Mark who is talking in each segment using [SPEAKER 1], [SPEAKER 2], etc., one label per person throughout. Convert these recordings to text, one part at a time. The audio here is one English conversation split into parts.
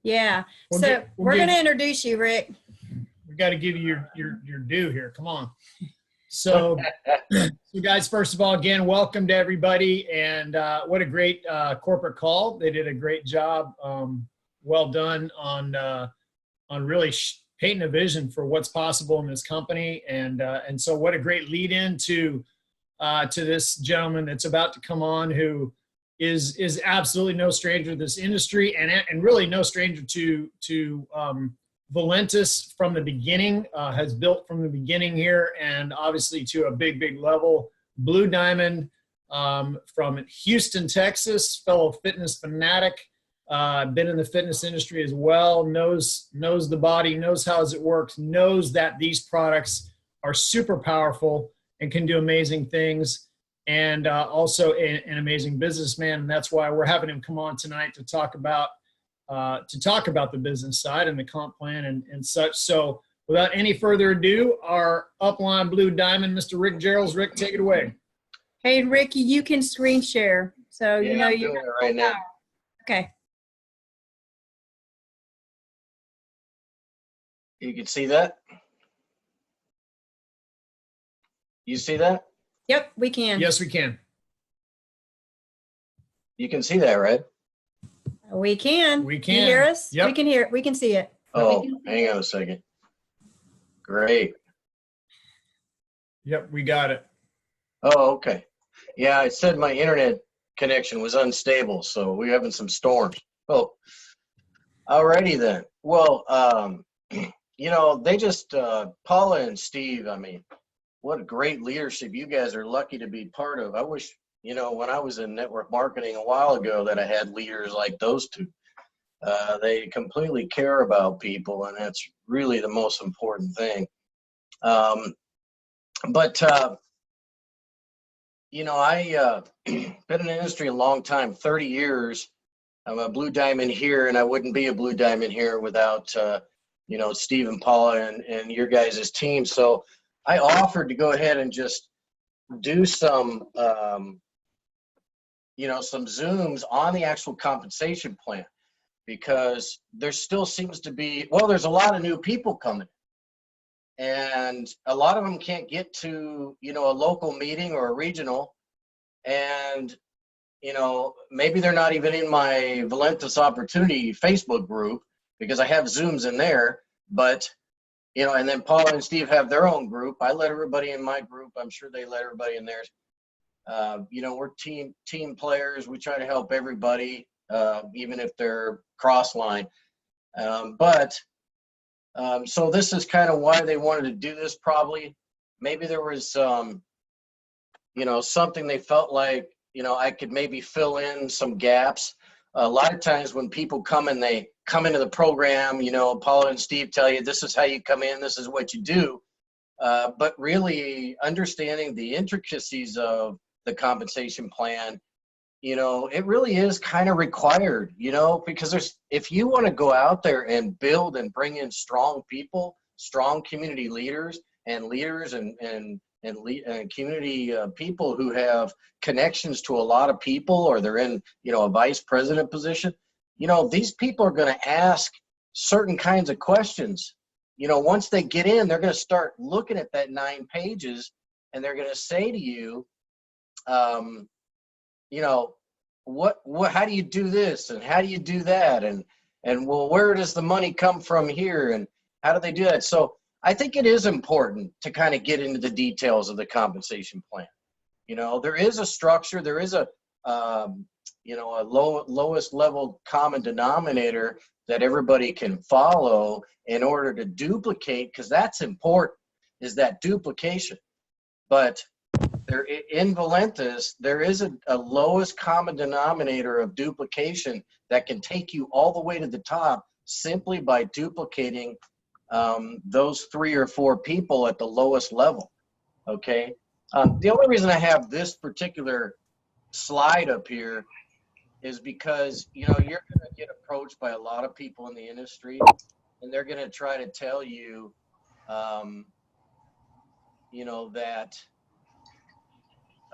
[SPEAKER 1] Yeah. So we're going to introduce you, Rick.
[SPEAKER 2] We got to give you your due here. Come on. So guys, first of all, again, welcome to everybody. And what a great corporate call. They did a great job. Well done on really painting a vision for what's possible in this company. And so what a great lead in to this gentleman that's about to come on, who is absolutely no stranger to this industry and really no stranger to Valentus from the beginning, has built from the beginning here, and obviously to a big level. Blue Diamond from Houston, Texas, fellow fitness fanatic, been in the fitness industry as well, knows the body, knows how it works, knows that these products are super powerful and can do amazing things, and also an amazing businessman. And that's why we're having him come on tonight to talk about the business side and the comp plan and such. So without any further ado, our upline Blue Diamond, Mr. Rick Jerrels. Rick, take it away.
[SPEAKER 1] Hey, Rick, you can screen share. So
[SPEAKER 3] yeah,
[SPEAKER 1] you know
[SPEAKER 3] I'm
[SPEAKER 1] you're
[SPEAKER 3] doing it right now.
[SPEAKER 1] Okay.
[SPEAKER 3] You can see that? You see that?
[SPEAKER 1] Yep, we can.
[SPEAKER 2] Yes, we can.
[SPEAKER 3] You can see that, right?
[SPEAKER 1] We can.
[SPEAKER 2] We can.
[SPEAKER 1] You hear us?
[SPEAKER 2] Yep.
[SPEAKER 1] We can hear it. We can see it.
[SPEAKER 3] Oh, hang on a second. Great.
[SPEAKER 2] Yep, we got it.
[SPEAKER 3] Oh, okay. Yeah, I said my internet connection was unstable, so we're having some storms. Oh, alrighty then. Well, you know, they just, Paula and Steve, I mean, what a great leadership you guys are lucky to be part of. I wish, you know, when I was in network marketing a while ago that I had leaders like those two. They completely care about people, and that's really the most important thing. You know, I been in the industry a long time, 30 years. I'm a Blue Diamond here, and I wouldn't be a Blue Diamond here without, you know, Steve and Paula and your guys' team. So I offered to go ahead and just do some, you know, some Zooms on the actual compensation plan, because there still seems to be, well, there's a lot of new people coming, and a lot of them can't get to, you know, a local meeting or a regional, and, you know, maybe they're not even in my Valentus Opportunity Facebook group, because I have Zooms in there, but, you know, and then Paula and Steve have their own group. I let everybody in my group. I'm sure they let everybody in theirs. You know, we're team players. We try to help everybody, even if they're cross-line. So this is kind of why they wanted to do this, probably. Maybe there was, you know, something they felt like, you know, I could maybe fill in some gaps. A lot of times when people come and they come into the program, you know, Paula and Steve tell you, this is how you come in, this is what you do. But really understanding the intricacies of the compensation plan, you know, it really is kind of required, you know, because if you want to go out there and build and bring in strong people, strong community leaders and community people who have connections to a lot of people, or they're in, you know, a vice president position, you know, these people are going to ask certain kinds of questions. You know, once they get in, they're going to start looking at that 9 pages, and they're going to say to you, you know, how do you do this, and how do you do that, and well, where does the money come from here, and how do they do that? So I think it is important to kind of get into the details of the compensation plan. You know, there is a structure, there is a you know, a lowest level common denominator that everybody can follow in order to duplicate, because that's important, is that duplication. But there, in Valentus, there is a lowest common denominator of duplication that can take you all the way to the top simply by duplicating those 3 or 4 people at the lowest level. Okay. The only reason I have this particular slide up here is because, you know, you're going to get approached by a lot of people in the industry, and they're going to try to tell you, you know, that,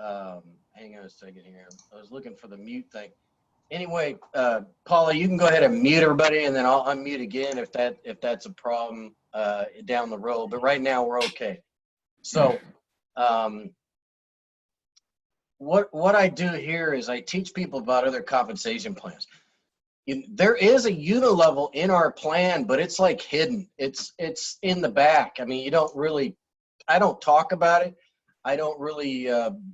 [SPEAKER 3] hang on a second here. I was looking for the mute thing. Anyway, Paula, you can go ahead and mute everybody, and then I'll unmute again if that's a problem down the road. But right now we're okay. So what I do here is I teach people about other compensation plans. There is a unilevel in our plan, but it's like hidden. It's in the back. I mean, I don't talk about it. I don't really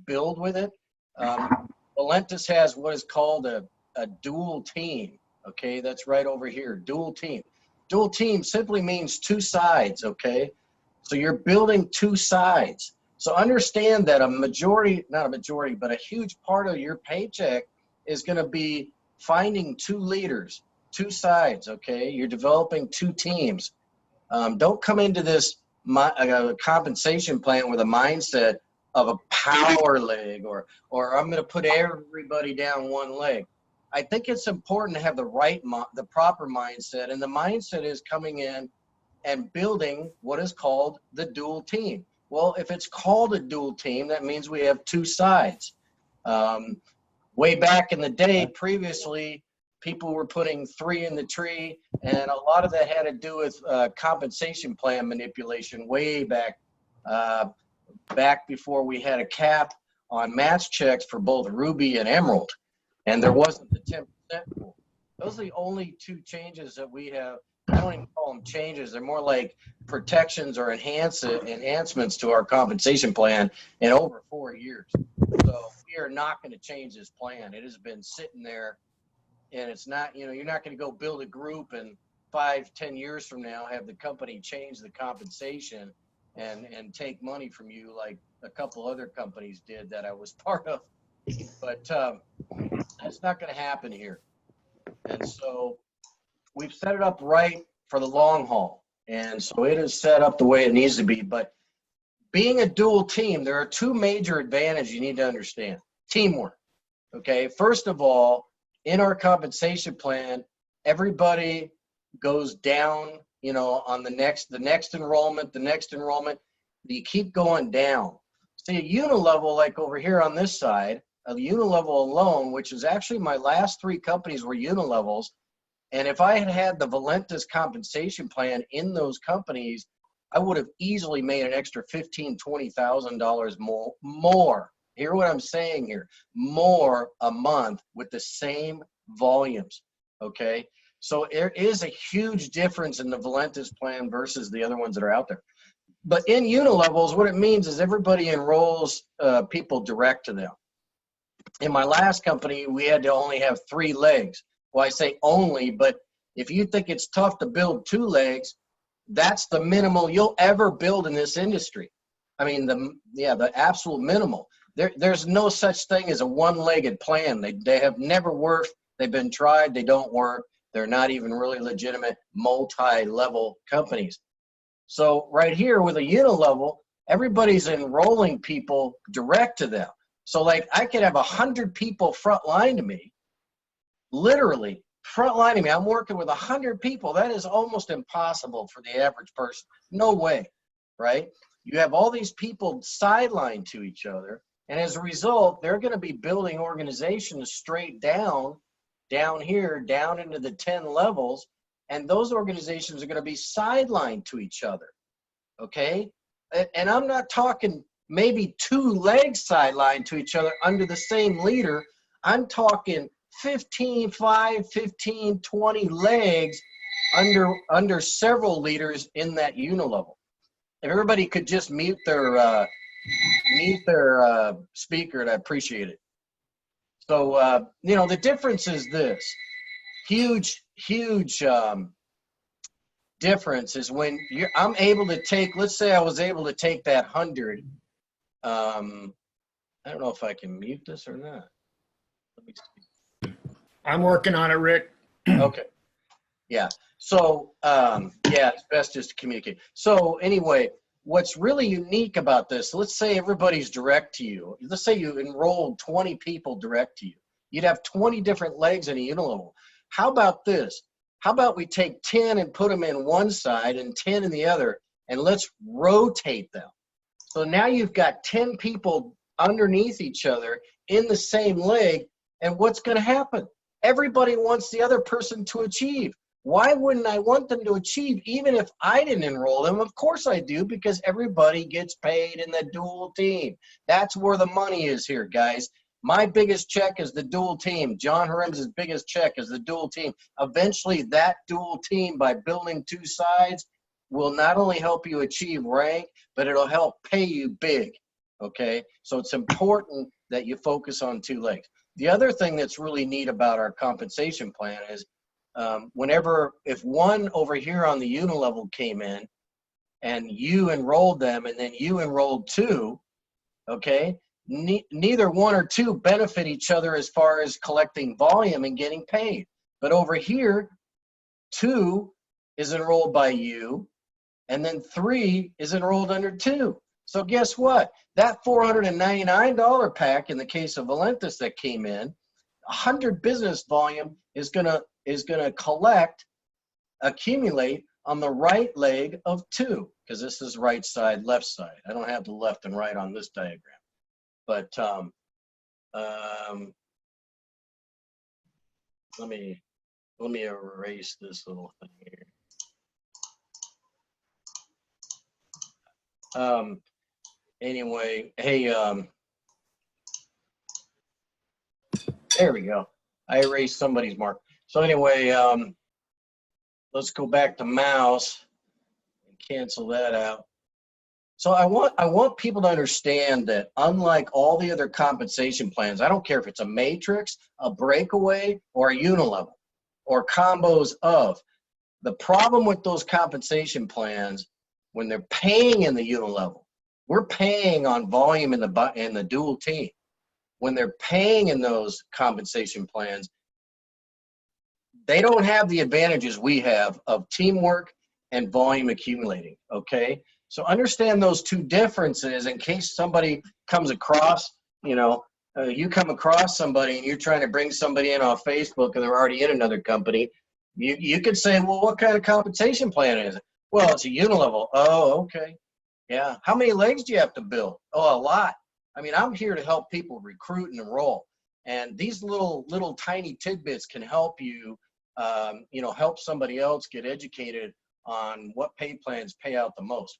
[SPEAKER 3] build with it. Valentus has what is called a dual team. Okay, that's right over here, dual team. Dual team simply means two sides, okay? So you're building two sides. So understand that not a majority, but a huge part of your paycheck is going to be finding two leaders, two sides, okay? You're developing two teams. Don't come into this compensation plan with a mindset of a power leg or I'm going to put everybody down one leg. I think it's important to have the proper mindset, and the mindset is coming in and building what is called the dual team. Well, if it's called a dual team, that means we have two sides. Way back in the day, previously, people were putting 3 in the tree, and a lot of that had to do with compensation plan manipulation way back before we had a cap on match checks for both Ruby and Emerald, and there wasn't the 10% rule. Those are the only two changes that we have. I don't even call them changes. They're more like protections or enhancements to our compensation plan in over 4 years. So we are not going to change this plan. It has been sitting there, and it's not, you're not going to go build a group and 5-10 years from now have the company change the compensation and take money from you like a couple other companies did that I was part of. But that's not going to happen here. And so we've set it up right for the long haul. And so it is set up the way it needs to be. But being a dual team, there are two major advantages you need to understand. Teamwork. Okay. First of all, in our compensation plan, everybody goes down, on the next enrollment, you keep going down. See, a unilevel, like over here on this side, a unilevel alone, which is actually my last 3 companies were unilevels. And if I had had the Valentus compensation plan in those companies, I would have easily made an extra $15,000, $20,000 more. Hear what I'm saying here? More a month with the same volumes, okay? So there is a huge difference in the Valentus plan versus the other ones that are out there. But in unilevels, what it means is everybody enrolls people direct to them. In my last company, we had to only have 3 legs. Well, I say only, but if you think it's tough to build 2 legs, that's the minimal you'll ever build in this industry. I mean, the absolute minimal. There's no such thing as a one-legged plan. They have never worked. They've been tried. They don't work. They're not even really legitimate multi-level companies. So right here with a unilevel, everybody's enrolling people direct to them. So like I could have 100 people front line to me, literally front line to me. I'm working with 100 people. That is almost impossible for the average person. No way, right? You have all these people sidelined to each other. And as a result, they're going to be building organizations straight down here, down into the 10 levels. And those organizations are going to be sidelined to each other, okay? And I'm not talking maybe 2 legs sidelined to each other under the same leader. I'm talking 15, 20 legs under several leaders in that unilevel. If everybody could just mute their speaker, I'd appreciate it. So, the difference is this. Huge difference is when I'm able to take, let's say I was able to take that 100. I don't know if I can mute this or not. Let me see.
[SPEAKER 2] I'm working on it, Rick.
[SPEAKER 3] Okay. Yeah. So, it's best just to communicate. So anyway, what's really unique about this, let's say everybody's direct to you. Let's say you enrolled 20 people direct to you. You'd have 20 different legs in a unilevel. How about this? How about we take 10 and put them in one side and 10 in the other, and let's rotate them. So now you've got 10 people underneath each other in the same leg, and what's going to happen? everybody wants the other person to achieve. Why wouldn't I want them to achieve even if I didn't enroll them? Of course I do, because everybody gets paid in the dual team. That's where the money is here, guys. My biggest check is the dual team. John Harem's biggest check is the dual team. Eventually, that dual team, by building two sides, will not only help you achieve rank, but it'll help pay you big, okay? So it's important that you focus on two legs. The other thing that's really neat about our compensation plan is if one over here on the unilevel came in and you enrolled them and then you enrolled two, okay, neither one or two benefit each other as far as collecting volume and getting paid. But over here, two is enrolled by you, and then three is enrolled under two. So guess what? That $499 pack in the case of Valentus that came in, 100 business volume is gonna accumulate on the right leg of two, because this is right side, left side. I don't have the left and right on this diagram, but let me erase this little thing here. Anyway, hey, there we go. I erased somebody's mark. So anyway, let's go back to mouse and cancel that out. So I want people to understand that unlike all the other compensation plans, I don't care if it's a matrix, a breakaway, or a unilevel, or combos of. The problem with those compensation plans, when they're paying in the unilevel, we're paying on volume in the dual team. When they're paying in those compensation plans, they don't have the advantages we have of teamwork and volume accumulating, okay? So understand those two differences in case somebody comes across, you come across somebody and you're trying to bring somebody in off Facebook and they're already in another company. You could say, well, what kind of compensation plan is it? Well, it's a unilevel. Oh, okay. Yeah. How many legs do you have to build? Oh, a lot. I mean, I'm here to help people recruit and enroll. And these little tiny tidbits can help you, help somebody else get educated on what pay plans pay out the most.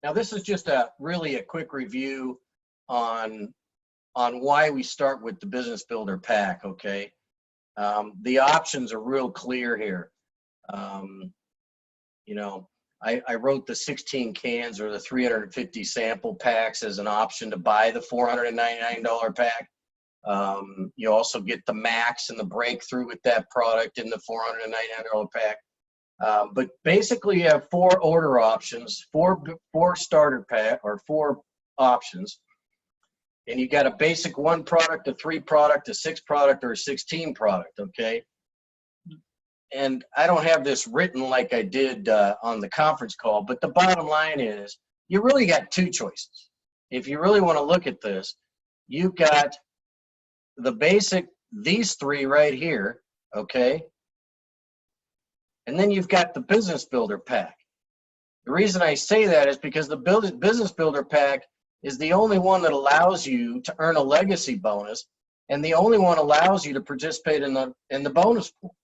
[SPEAKER 3] Now, this is just really a quick review on why we start with the Business Builder Pack, okay? The options are real clear here. I wrote the 16 cans or the 350 sample packs as an option to buy the $499 pack. You also get the max and the breakthrough with that product in the $499 pack. But basically you have four order options, four starter pack, or four options. And you got a basic 1 product, a 3 product, a 6 product, or a 16 product, okay? And I don't have this written like I did on the conference call, but the bottom line is you really got two choices. If you really want to look at this, you've got the basic, these three right here, okay? And then you've got the Business Builder Pack. The reason I say that is because the Business Builder Pack is the only one that allows you to earn a legacy bonus, and the only one allows you to participate in the bonus pool.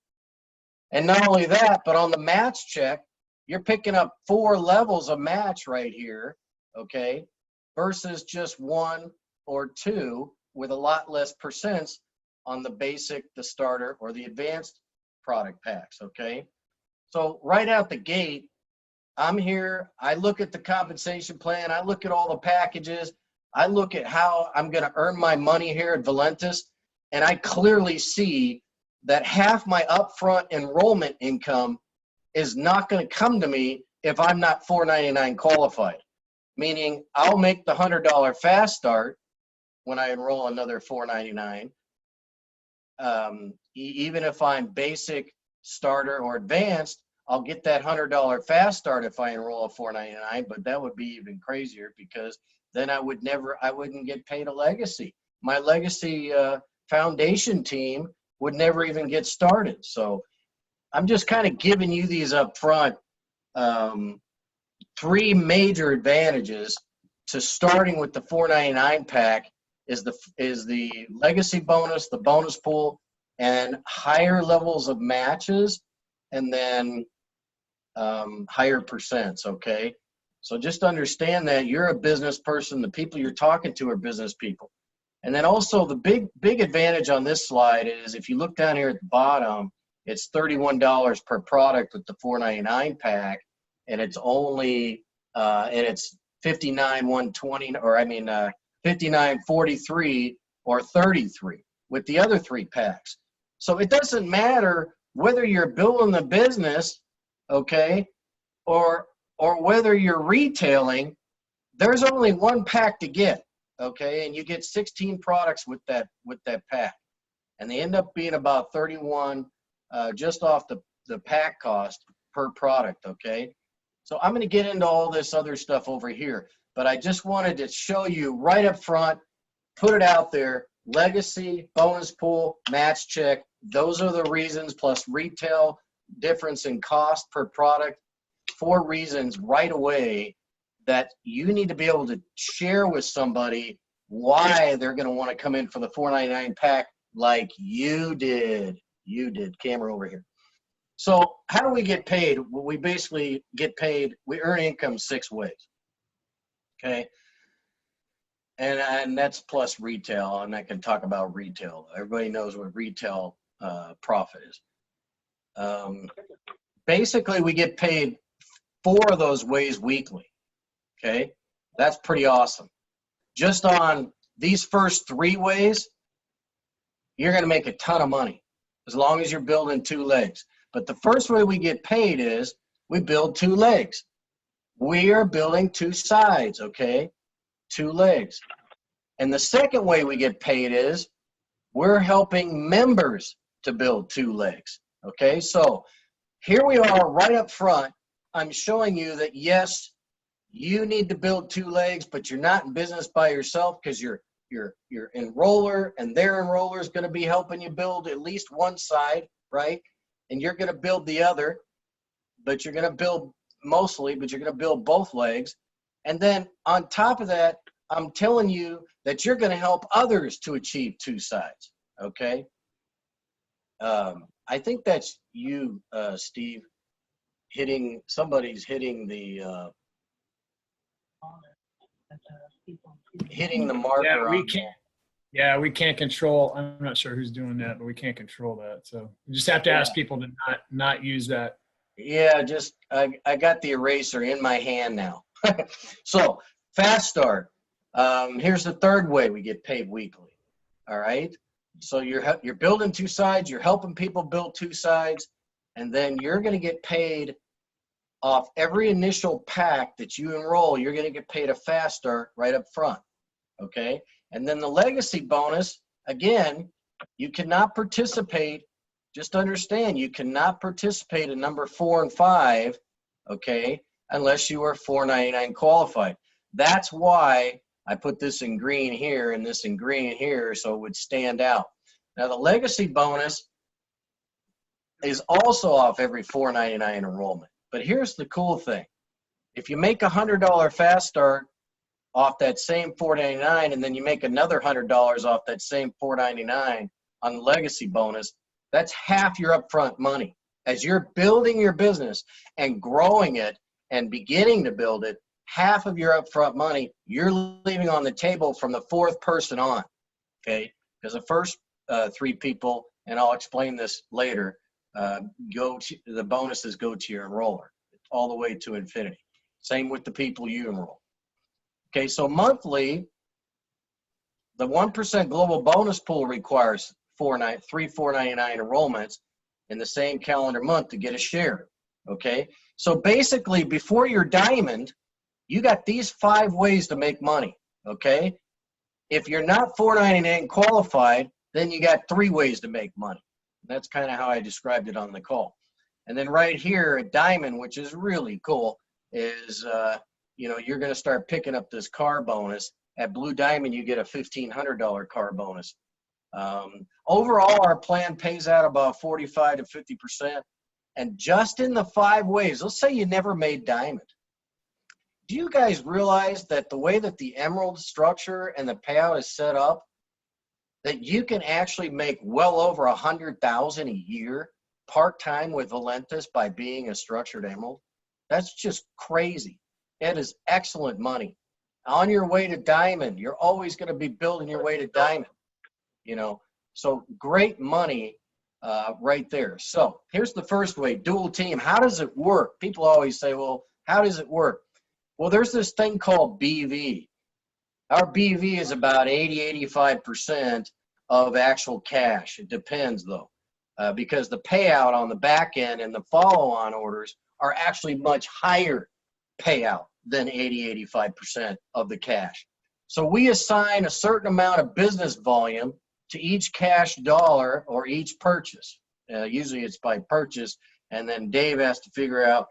[SPEAKER 3] And not only that, but on the match check, you're picking up 4 levels of match right here, okay, versus just 1 or 2 with a lot less percents on the basic, the starter, or the advanced product packs, okay? So right out the gate, I'm here, I look at the compensation plan, I look at all the packages, I look at how I'm gonna earn my money here at Valentus, and I clearly see that half my upfront enrollment income is not gonna come to me if I'm not $499 qualified. Meaning I'll make the $100 fast start when I enroll another $499. Even if I'm basic, starter, or advanced, I'll get that $100 fast start if I enroll a $499, but that would be even crazier because then I wouldn't get paid a legacy. My legacy foundation team would never even get started. So I'm just kind of giving you these up front, 3 major advantages to starting with the $499 pack is the legacy bonus, the bonus pool, and higher levels of matches, and then higher percents, okay? So just understand that you're a business person. The people you're talking to are business people. And then also the big advantage on this slide is if you look down here at the bottom, it's $31 per product with the $4.99 pack, and it's only and it's $59.120, or I mean $59.43 or $33 with the other 3 packs. So it doesn't matter whether you're building the business, okay, or whether you're retailing. There's only 1 pack to get, okay, and you get 16 products with that pack, and they end up being about 31 just off the pack cost per product, okay? So I'm going to get into all this other stuff over here, but I just wanted to show you right up front, put it out there, legacy, bonus pool, match check. Those are the reasons, plus retail, difference in cost per product. 4 reasons right away that you need to be able to share with somebody why they're going to want to come in for the $4.99 pack like you did. You did. Camera over here. So how do we get paid? Well, we basically get paid, we earn income 6 ways, okay? And that's plus retail, and I can talk about retail. Everybody knows what retail profit is. Basically, we get paid 4 of those ways weekly, okay? That's pretty awesome. Just on these first 3 ways, you're going to make a ton of money as long as you're building 2 legs. But the first way we get paid is we build 2 legs. We are building 2 sides, okay? 2 legs. And the second way we get paid is we're helping members to build 2 legs, okay? So here we are right up front. I'm showing you that, yes, you need to build 2 legs, but you're not in business by yourself because your enroller and their enroller is going to be helping you build at least 1 side, right? And you're going to build the other, but you're going to build mostly, but you're going to build both legs. And then on top of that, I'm telling you that you're going to help others to achieve 2 sides, okay? I think that's you, Steve, somebody's hitting the marker.
[SPEAKER 2] Yeah, we can't. Yeah, we can't control. I'm not sure who's doing that, but we can't control that. So we just have to ask people to not use that.
[SPEAKER 3] Yeah, just I got the eraser in my hand now. So fast start. Here's the 3rd way we get paid weekly. All right. So you're building 2 sides. You're helping people build 2 sides, and then you're going to get paid off every initial pack that you enroll. You're going to get paid a fast start right up front. Okay. And then the legacy bonus, again, you cannot participate. Just understand, you cannot participate in number 4 and 5, okay, unless you are $4.99 qualified. That's why I put this in green here and this in green here so it would stand out. Now, the legacy bonus is also off every $4.99 enrollment. But here's the cool thing. If you make a $100 fast start off that same $4.99, and then you make another $100 off that same $4.99 on the legacy bonus, that's half your upfront money. As you're building your business and growing it and beginning to build it, half of your upfront money you're leaving on the table from the 4th person on, okay? Because the first 3 people, and I'll explain this later, the bonuses go to your enroller all the way to infinity. Same with the people you enroll. Okay, so monthly, the 1% global bonus pool requires 3 $4.99 enrollments in the same calendar month to get a share. Okay, so basically before you're diamond, you got these 5 ways to make money. Okay, if you're not $4.99 qualified, then you got 3 ways to make money. That's kind of how I described it on the call. And then right here at diamond, which is really cool, is you're going to start picking up this car bonus. At Blue Diamond, you get a $1,500 car bonus. Overall, our plan pays out about 45 to 50%. And just in the 5 ways, let's say you never made diamond. Do you guys realize that the way that the emerald structure and the payout is set up, that you can actually make well over 100,000 a year part-time with Valentus by being a structured emerald? That's just crazy. It is excellent money. On your way to diamond, you're always going to be building your way to diamond, you know. So great money right there. So here's the first way, dual team. How does it work? People always say, well, how does it work? Well, there's this thing called BV. Our BV is about 80–85% of actual cash. It depends though, because the payout on the back end and the follow-on orders are actually much higher payout than 80–85% of the cash. So we assign a certain amount of business volume to each cash dollar or each purchase. Usually it's by purchase, and then Dave has to figure out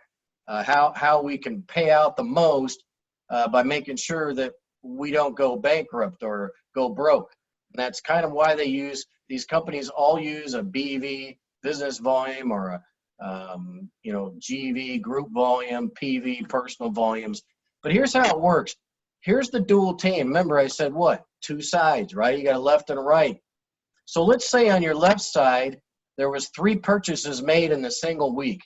[SPEAKER 3] how we can pay out the most by making sure that we don't go bankrupt or go broke. And that's kind of why these companies all use a BV, business volume, or a GV, group volume, PV, personal volumes. But here's how it works. Here's the dual team. Remember I said what? Two sides, right? You got a left and a right. So let's say on your left side, there was 3 purchases made in the single week.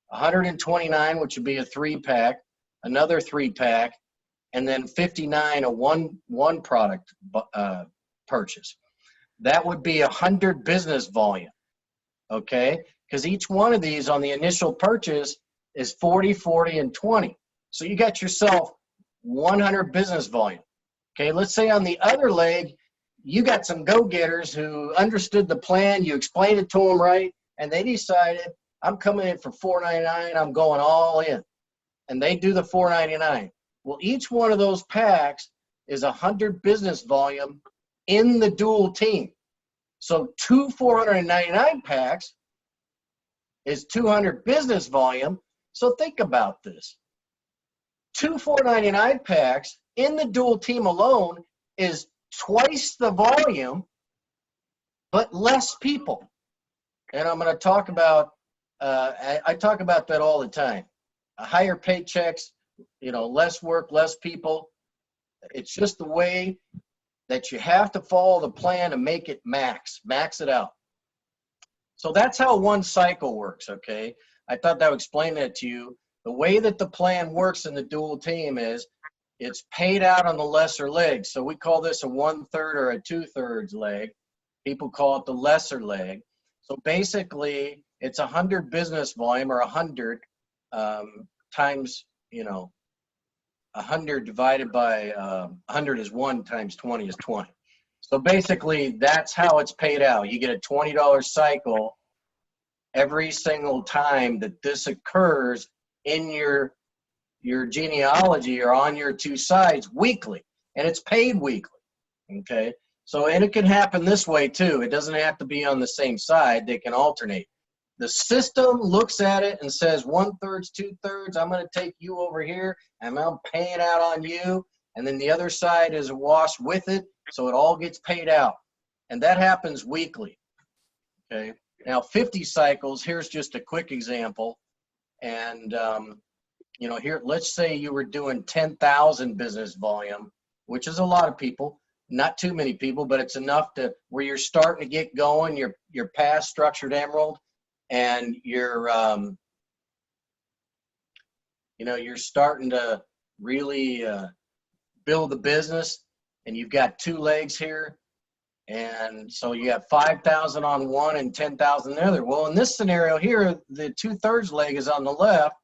[SPEAKER 3] 129, which would be a 3-pack, another 3-pack, and then 59, a one product purchase. That would be 100 business volume, okay? Because each one of these on the initial purchase is 40, 40, and 20. So you got yourself 100 business volume. Okay, let's say on the other leg, you got some go-getters who understood the plan, you explained it to them right, and they decided, I'm coming in for $4.99, I'm going all in. And they do the $4.99. Well, each one of those packs is 100 business volume in the dual team. So 2 499 packs is 200 business volume. So think about this. 2 499 packs in the dual team alone is twice the volume, but less people. And I'm going to talk about, I talk about that all the time. Higher paychecks, less work, less people. It's just the way that you have to follow the plan to make it max it out. So that's how one cycle works, okay? I thought that would explain that to you. The way that the plan works in the dual team is it's paid out on the lesser leg. So we call this a 1/3 or a 2/3 leg. People call it the lesser leg. So basically, it's 100 business volume, or 100 times, 100 divided by 100 is 1 times 20 is 20. So basically, that's how it's paid out. You get a $20 cycle every single time that this occurs in your genealogy or on your 2 sides weekly, and it's paid weekly. Okay, so, and it can happen this way too. It doesn't have to be on the same side. They can alternate. The system looks at it and says 1/3, 2/3. I'm going to take you over here and I'm paying out on you, and then the other side is a wash with it, so it all gets paid out, and that happens weekly. Okay, now 50 cycles. Here's just a quick example, and here, let's say you were doing 10,000 business volume, which is a lot of people, not too many people, but it's enough to where you're starting to get going. You're past structured emerald, and you're you're starting to really build the business, and you've got 2 legs here, and so you have 5,000 on one and 10,000 on the other. Well, in this scenario here, the 2/3 leg is on the left,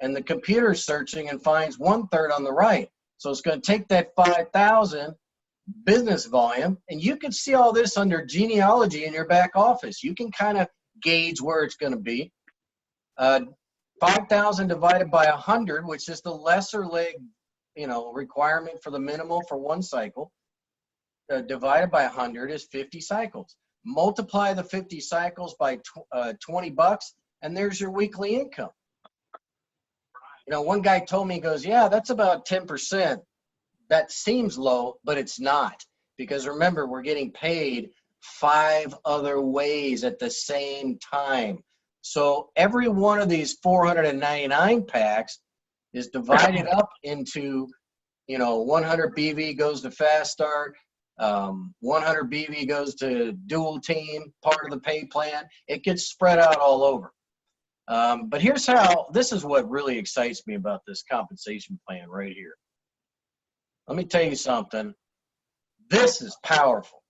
[SPEAKER 3] and the computer's searching and finds 1/3 on the right. So it's going to take that 5,000 business volume, and you can see all this under genealogy in your back office. You can kind of gauge where it's going to be. 5,000 divided by 100, which is the lesser leg, requirement for the minimal for one cycle, divided by 100 is 50 cycles. Multiply the 50 cycles by $20, and there's your weekly income. One guy told me, he goes, yeah, that's about 10%. That seems low, but it's not. Because remember, we're getting paid 5 other ways at the same time. So every one of these 499 packs is divided up into, 100 BV goes to Fast Start, 100 BV goes to dual team, part of the pay plan. It gets spread out all over. But here's how, this is what really excites me about this compensation plan right here. Let me tell you something. This is powerful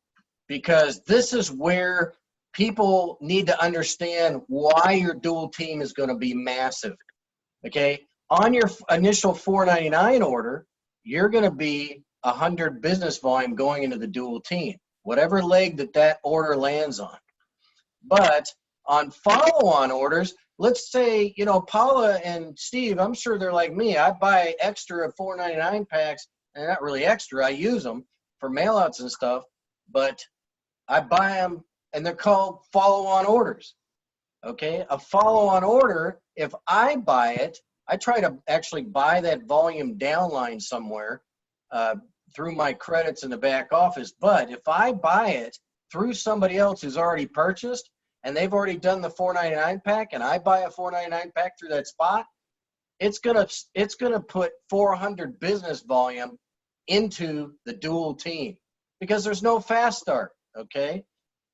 [SPEAKER 3] because this is where people need to understand why your dual team is going to be massive. Okay, on your initial $4.99 order, you're going to be 100 business volume going into the dual team, whatever leg that order lands on. But on follow-on orders, let's say, you know, Paula and Steve, I'm sure they're like me. I buy extra $4.99 packs, and not really extra. I use them for mailouts and stuff, but I buy them, and they're called follow-on orders. Okay, a follow-on order, if I buy it, I try to actually buy that volume downline somewhere through my credits in the back office. But if I buy it through somebody else who's already purchased and they've already done the $4.99 pack, and I buy a $4.99 pack through that spot, it's gonna put 400 business volume into the dual team because there's no fast start. Okay,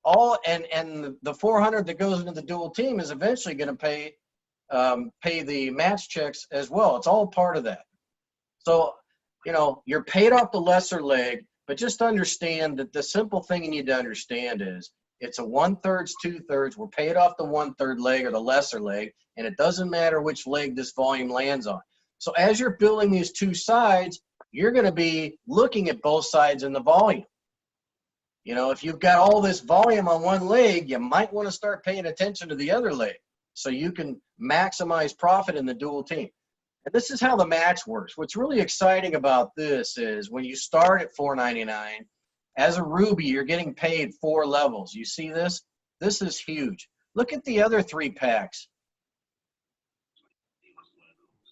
[SPEAKER 3] and the 400 that goes into the dual team is eventually going to pay the match checks as well. It's all part of that. So, you know, you're paid off the lesser leg, but just understand that the simple thing you need to understand is it's a 1/3, 2/3. We're paid off the 1/3 leg or the lesser leg, and it doesn't matter which leg this volume lands on. So as you're building these two sides, you're going to be looking at both sides in the volume. You know, if you've got all this volume on one leg, you might want to start paying attention to the other leg so you can maximize profit in the dual team. And this is how the match works. What's really exciting about this is when you start at $4.99, as a Ruby, you're getting paid 4 levels. You see this? This is huge. Look at the other 3 packs.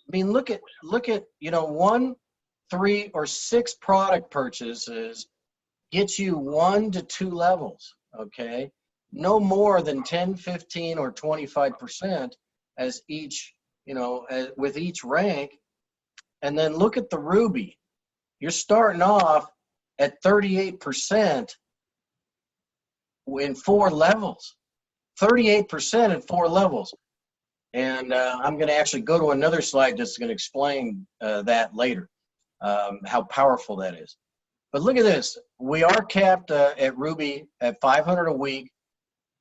[SPEAKER 3] I mean, look at, you know, 1, 3, or 6 product purchases get you 1 to 2 levels, okay? No more than 10, 15, or 25% as each, you know, with each rank. And then look at the Ruby. You're starting off at 38% in 4 levels. 38% in 4 levels. And I'm going to actually go to another slide that's going to explain that later, how powerful that is. But look at this. We are capped at Ruby at 500 a week,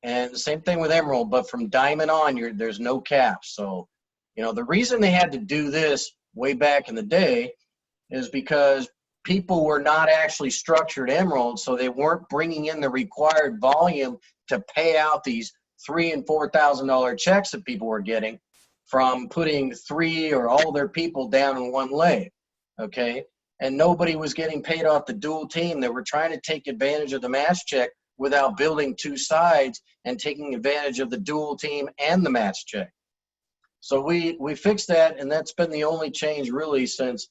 [SPEAKER 3] and the same thing with Emerald, but from Diamond on, there's no cap. So, you know, the reason they had to do this way back in the day is because people were not actually structured Emerald, so they weren't bringing in the required volume to pay out these $3,000 and $4,000 checks that people were getting from putting 3 or all their people down in one leg, okay? And nobody was getting paid off the dual team. They were trying to take advantage of the match check without building 2 sides and taking advantage of the dual team and the match check. So we fixed that, and that's been the only change really since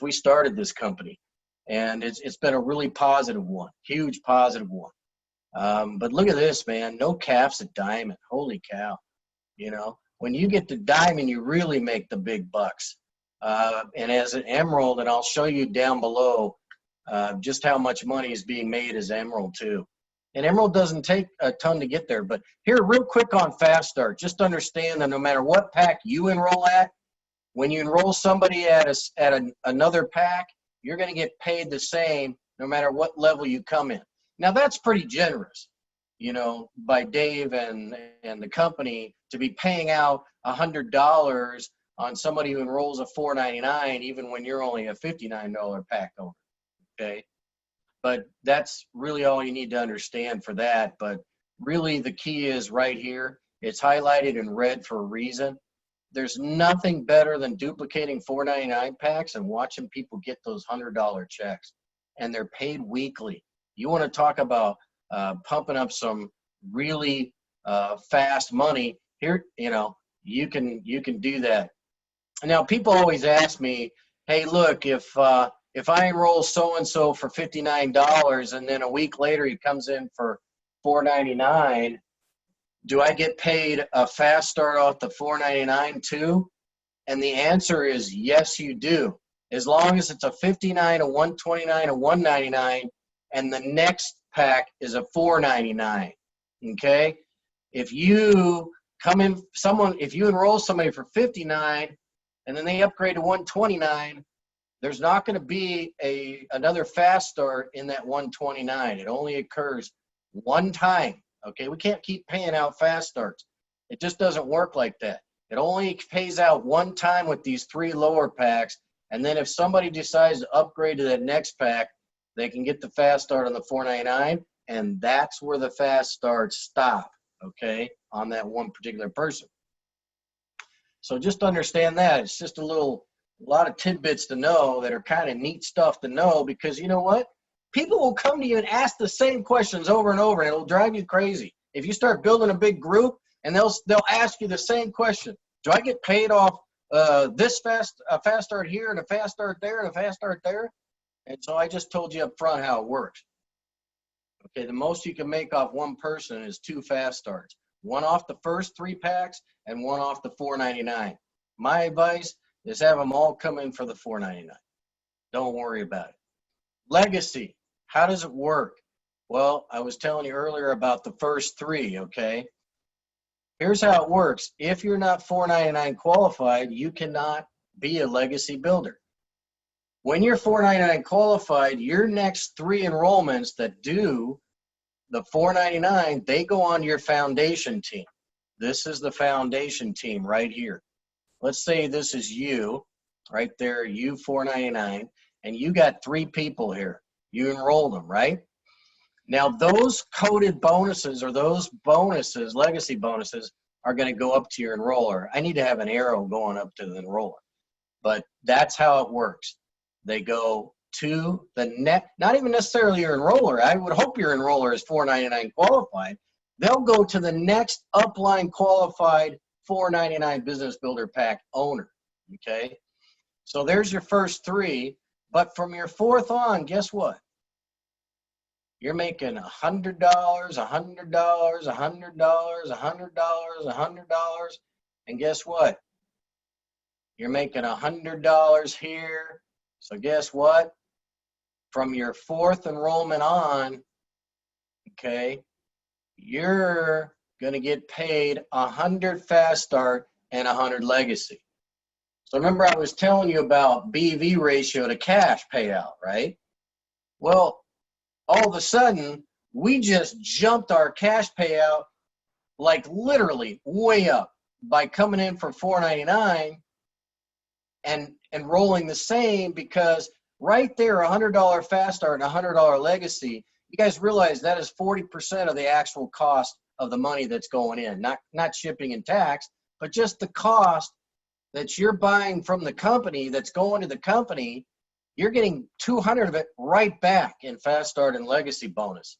[SPEAKER 3] we started this company. And it's been a really positive one, huge positive one. But look at this, man, no caps at Diamond. Holy cow. You know, when you get to Diamond, you really make the big bucks. And as an Emerald, and I'll show you down below just how much money is being made as Emerald too. And Emerald doesn't take a ton to get there. But here, real quick on Fast Start, just understand that no matter what pack you enroll at, when you enroll somebody at another pack, you're going to get paid the same no matter what level you come in. Now, that's pretty generous, you know, by Dave and the company to be paying out $100 on somebody who enrolls a $4.99, even when you're only a $59 pack owner, okay? But that's really all you need to understand for that. But really the key is right here. It's highlighted in red for a reason. There's nothing better than duplicating $4.99 packs and watching people get those $100 checks. And they're paid weekly. You want to talk about pumping up some really fast money here, you know, you can do that. Now, people always ask me, hey, look, if I enroll so-and-so for $59 and then a week later he comes in for $4.99, do I get paid a fast start off the $4.99 too? And the answer is yes, you do. As long as it's a $59, a $129, a $199, and the next pack is a $4.99. Okay, if you if you enroll somebody for $59 and then they upgrade to $129, there's not going to be another fast start in that $129. It only occurs one time. Okay, we can't keep paying out fast starts. It just doesn't work like that. It only pays out one time with these 3 lower packs, and then if somebody decides to upgrade to that next pack, they can get the fast start on the $4.99, and that's where the fast starts stop, okay, on that one particular person. So just understand that. It's just a lot of tidbits to know that are kind of neat stuff to know, because you know what? People will come to you and ask the same questions over and over, and it'll drive you crazy. If you start building a big group, and they'll ask you the same question: do I get paid off a fast start here and a fast start there and a fast start there? And so I just told you up front how it works. Okay, the most you can make off one person is 2 fast starts. One off the first 3 packs and one off the $4.99. My advice is have them all come in for the $4.99. Don't worry about it. Legacy, how does it work? Well, I was telling you earlier about the first 3, okay? Here's how it works. If you're not $4.99 qualified, you cannot be a legacy builder. When you're $4.99 qualified, your next 3 enrollments that do the $4.99, they go on your foundation team. This is the foundation team right here. Let's say this is you, right there, you $4.99, and you got 3 people here. You enrolled them, right? Now those coded bonuses, or those bonuses, legacy bonuses, are going to go up to your enroller. I need to have an arrow going up to the enroller, but that's how it works. They go to the not even necessarily your enroller. I would hope your enroller is $4.99 qualified. They'll go to the next upline qualified $4.99 Business Builder Pack owner, okay? So there's your first 3, but from your 4th on, guess what? You're making $100, $100, $100, $100, $100, and guess what? You're making $100 here. So guess what? From your 4th enrollment on, okay, you're going to get paid 100 fast start and 100 legacy. So remember I was telling you about BV ratio to cash payout, right? Well, all of a sudden, we just jumped our cash payout like literally way up by coming in for $4.99 and enrolling the same, because right there, $100 fast start and $100 legacy, you guys realize that is 40% of the actual cost of the money that's going in, not shipping and tax, but just the cost that you're buying from the company that's going to the company. You're getting $200 of it right back in fast start and legacy bonus.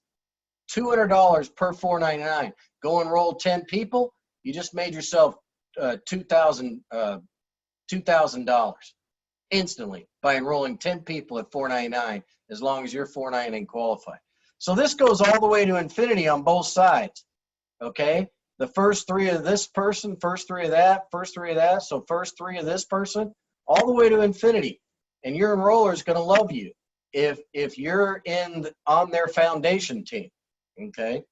[SPEAKER 3] $200 per $4.99. Go enroll 10 people. You just made yourself $2,000 instantly by enrolling 10 people at $4.99, as long as you're $4.99 qualified. So this goes all the way to infinity on both sides. Okay, the first 3 of this person, first 3 of that, first 3 of that. So first 3 of this person, all the way to infinity. And your enroller is going to love you if you're on their foundation team, okay?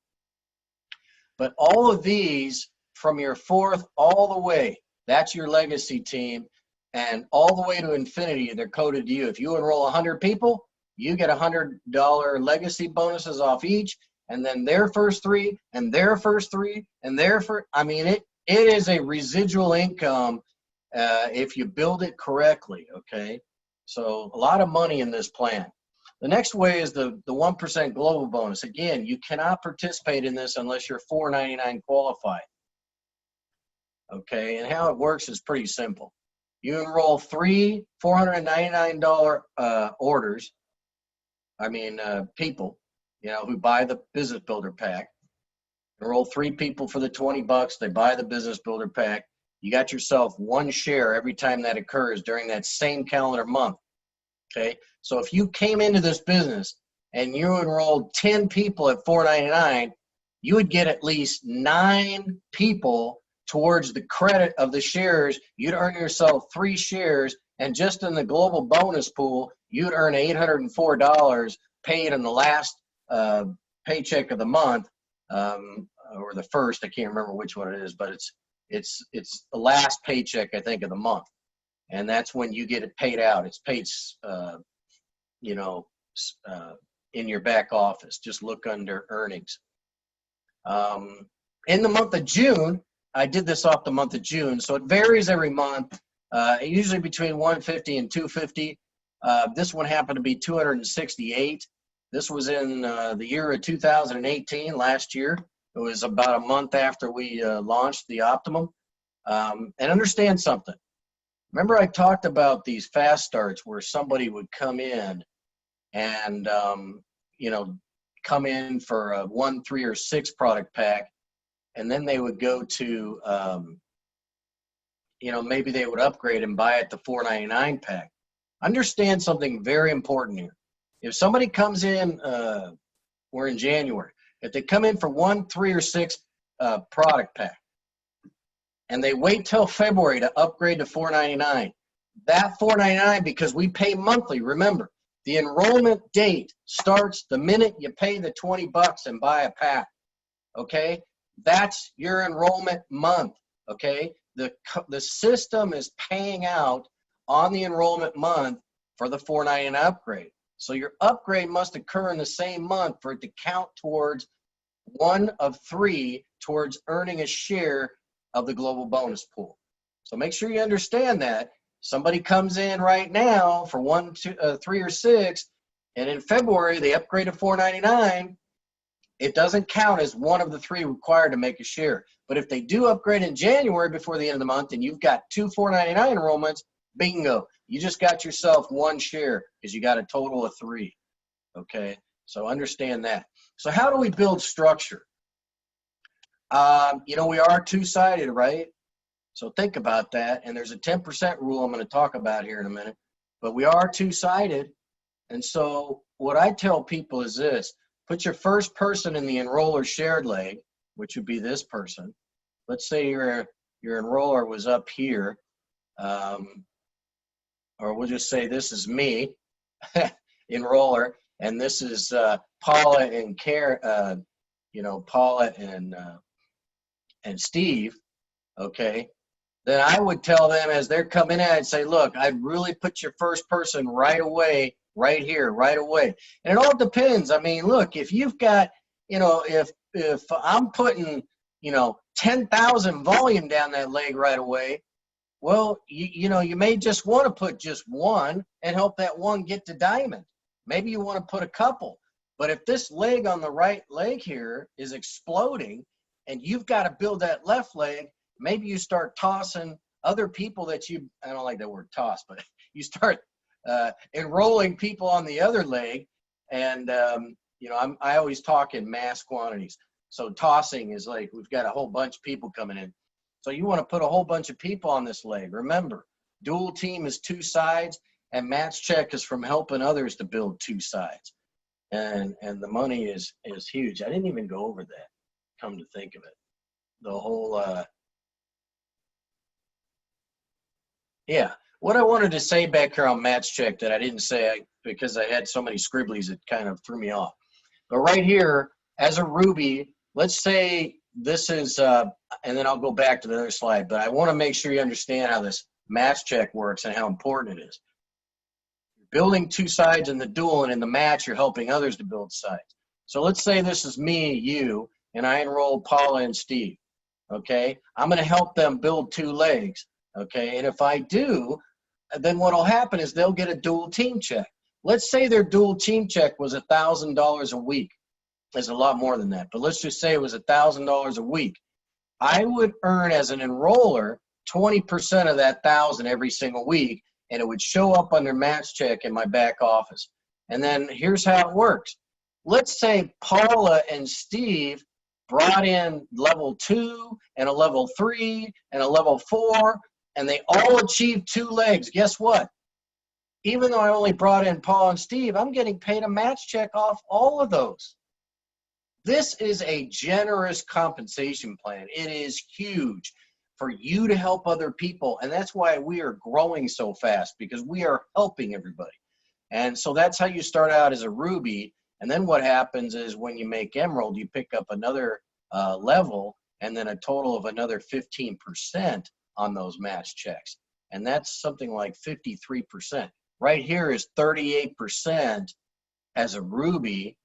[SPEAKER 3] But all of these, from your 4th all the way, that's your legacy team, and all the way to infinity, they're coded to you. If you enroll 100 people, you get $100 legacy bonuses off each, and then their first 3, and their first 3, and their first. I mean, it is a residual income if you build it correctly, okay? So a lot of money in this plan. The next way is the 1% global bonus. Again, you cannot participate in this unless you're $4.99 qualified. Okay, and how it works is pretty simple. You enroll 3 $499 orders. People, who buy the Business Builder Pack. Enroll 3 people for the $20. They buy the Business Builder Pack. You got yourself 1 share every time that occurs during that same calendar month, okay? So if you came into this business and you enrolled 10 people at $4.99, you would get at least 9 people towards the credit of the shares. You'd earn yourself 3 shares, and just in the global bonus pool, you'd earn $804 paid on the last paycheck of the month, or the first. I can't remember which one it is, but it's the last paycheck, I think, of the month, and that's when you get it paid out. It's paid, in your back office. Just look under earnings. In the month of June, I did this off the month of June, so it varies every month. Usually between 150 and 250. This one happened to be 268. This was in the year of 2018, last year. It was about a month after we launched the Optimum. And understand something. Remember I talked about these fast starts where somebody would come in and, come in for a 1, 3, or 6 product pack, and then they would go to, maybe they would upgrade and buy it the $4.99 pack. Understand something very important here. If somebody comes in, we're in January, if they come in for 1, 3, or 6 product pack, and they wait till February to upgrade to $4.99, that $4.99, because we pay monthly, remember, the enrollment date starts the minute you pay the $20 and buy a pack, okay? That's your enrollment month, okay? The system is paying out on the enrollment month for the $4.99 upgrade. So your upgrade must occur in the same month for it to count towards 1 of 3 towards earning a share of the global bonus pool. So make sure you understand that. Somebody comes in right now for 1, 2, 3, or 6, and in February they upgrade to $4.99. It doesn't count as 1 of the 3 required to make a share. But if they do upgrade in January before the end of the month, and you've got 2 $4.99 enrollments, bingo, you just got yourself 1 share because you got a total of 3. Okay, so understand that. So how do we build structure? We are 2-sided, right? So think about that. And there's a 10% rule I'm going to talk about here in a minute. But we are 2-sided. And so what I tell people is this. Put your first person in the enroller shared leg, which would be this person. Let's say your enroller was up here. Or we'll just say this is me, enroller, and this is Paula and Paula and Steve, okay? Then I would tell them as they're coming in, I'd say, look, I'd really put your first person right away, right here, right away. And it all depends. I mean, look, if you've got, if I'm putting, 10,000 volume down that leg right away, well, you may just want to put just 1 and help that 1 get to diamond. Maybe you want to put a couple. But if this leg on the right leg here is exploding and you've got to build that left leg, maybe you start tossing other people that I don't like that word toss, but you start enrolling people on the other leg. And, I always talk in mass quantities. So tossing is like we've got a whole bunch of people coming in. So you want to put a whole bunch of people on this leg. Remember, dual team is 2 sides, and match check is from helping others to build 2 sides. And the money is huge. I didn't even go over that, come to think of it. The whole, what I wanted to say back here on match check that I didn't say because I had so many scribblies, it kind of threw me off. But right here, as a Ruby, let's say this is, and then I'll go back to the other slide, but I want to make sure you understand how this match check works and how important it is. You're building 2 sides in the dual, and in the match, you're helping others to build sides. So let's say this is me, you, and I enroll Paula and Steve, okay? I'm going to help them build 2 legs, okay? And if I do, then what will happen is they'll get a dual team check. Let's say their dual team check was $1,000 a week. There's a lot more than that, but let's just say it was $1,000 a week. I would earn as an enroller 20% of that 1,000 every single week, and it would show up under match check in my back office. And then here's how it works. Let's say Paula and Steve brought in level 2 and a level 3 and a level 4, and they all achieved 2 legs. Guess what? Even though I only brought in Paul and Steve, I'm getting paid a match check off all of those. This is a generous compensation plan. It is huge for you to help other people. And that's why we are growing so fast, because we are helping everybody. And so that's how you start out as a Ruby. And then what happens is when you make Emerald, you pick up another level and then a total of another 15% on those match checks. And that's something like 53%. Right here is 38% as a Ruby,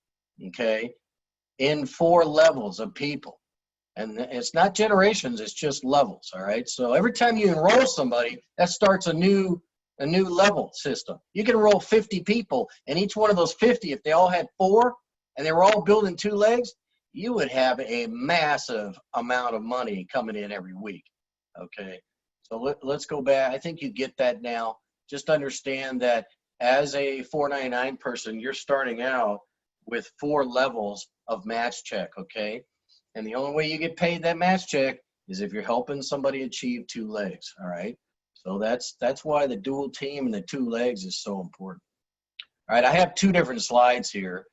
[SPEAKER 3] okay, in 4 levels of people. And it's not generations, it's just levels, all right? So every time you enroll somebody, that starts a new level system. You can enroll 50 people, and each one of those 50, if they all had 4 and they were all building 2 legs, you would have a massive amount of money coming in every week, okay? So let's go back. I think you get that now. Just understand that as a 499 person, you're starting out with 4 levels of match check, okay? And the only way you get paid that match check is if you're helping somebody achieve 2 legs, all right? So that's why the dual team and the 2 legs is so important. All right, I have 2 different slides here.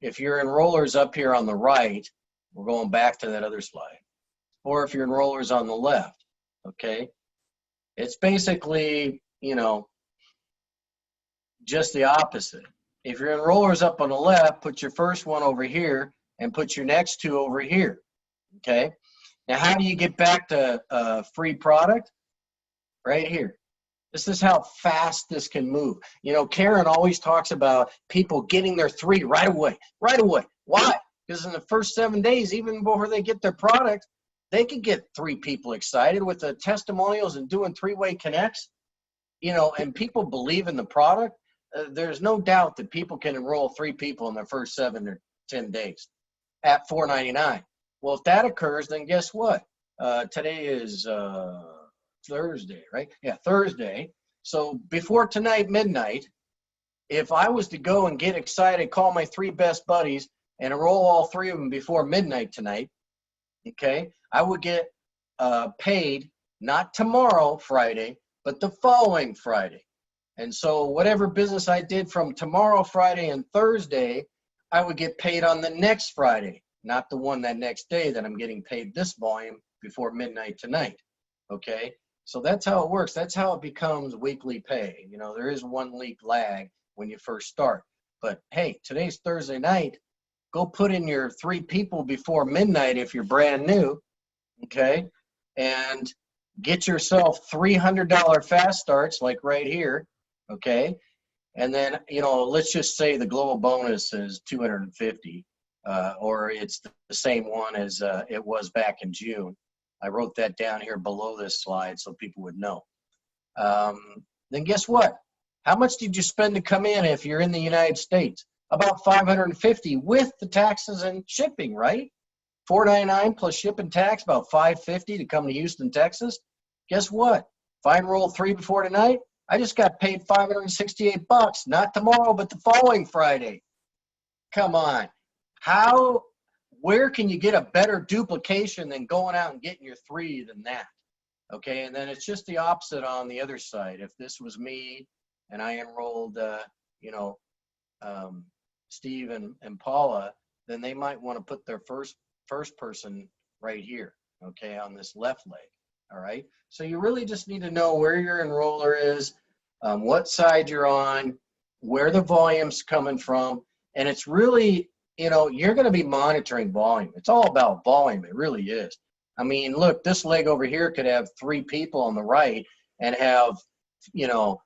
[SPEAKER 3] If your enroller's up here on the right, we're going back to that other slide. Or if your enroller's on the left, okay? It's basically, you know, just the opposite. If your enroller's up on the left, put your first one over here and put your next 2 over here, okay? Now, how do you get back to free product? Right here. This is how fast this can move. You know, Karen always talks about people getting their 3 right away, right away. Why? Because in the first 7 days, even before they get their product, they could get 3 people excited with the testimonials and doing 3-way connects, you know, and people believe in the product. There's no doubt that people can enroll 3 people in their first 7 or 10 days at $4.99. Well, if that occurs, then guess what? Today is Thursday, right? Yeah, Thursday. So before tonight, midnight, if I was to go and get excited, call my 3 best buddies and enroll all 3 of them before midnight tonight, okay, I would get paid not tomorrow, Friday, but the following Friday. And so whatever business I did from tomorrow, Friday, and Thursday, I would get paid on the next Friday, not the one that next day that I'm getting paid this volume before midnight tonight, okay? So that's how it works. That's how it becomes weekly pay. You know, there is 1 week lag when you first start. But hey, today's Thursday night. Go put in your 3 people before midnight if you're brand new, okay? And get yourself $300 fast starts like right here, okay? And then, you know, let's just say the global bonus is 250, or it's the same one as it was back in June. I wrote that down here below this slide so people would know. Then guess what? How much did you spend to come in if you're in the United States? About $550 with the taxes and shipping, right? $4.99 plus shipping tax, about $550 to come to Houston, Texas. Guess what? If I enroll 3 before tonight, I just got paid $568, not tomorrow, but the following Friday. Come on. Where can you get a better duplication than going out and getting your 3 than that? Okay, and then it's just the opposite on the other side. If this was me and I enrolled, you know, Steve and Paula, then they might want to put their first person right here, okay, on this left leg, all right? So you really just need to know where your enroller is, what side you're on, where the volume's coming from, and it's really, you know, you're going to be monitoring volume. It's all about volume. It really is. I mean, look, this leg over here could have 3 people on the right and have, you know,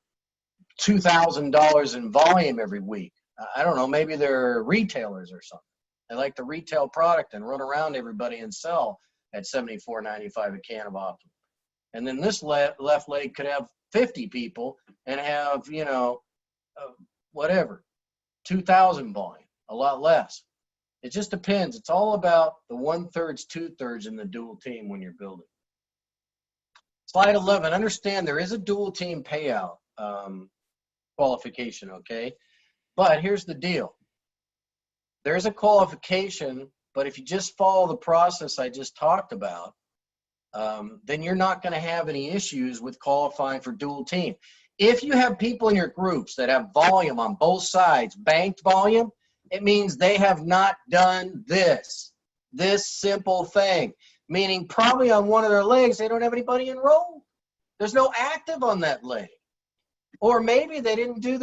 [SPEAKER 3] $2,000 in volume every week. I don't know, maybe they're retailers or something. They like to retail product and run around everybody and sell at $74.95 a can of Optimum. And then this left leg could have 50 people and have, you know, whatever, 2,000 volume, a lot less. It just depends. It's all about the 1/3, 2/3 in the dual team when you're building. Slide 11, understand there is a dual team payout qualification, okay? But here's the deal. There's a qualification, but if you just follow the process I just talked about, then you're not going to have any issues with qualifying for dual team. If you have people in your groups that have volume on both sides, banked volume, it means they have not done this simple thing, meaning probably on one of their legs, they don't have anybody enrolled. There's no active on that leg. Or maybe they didn't do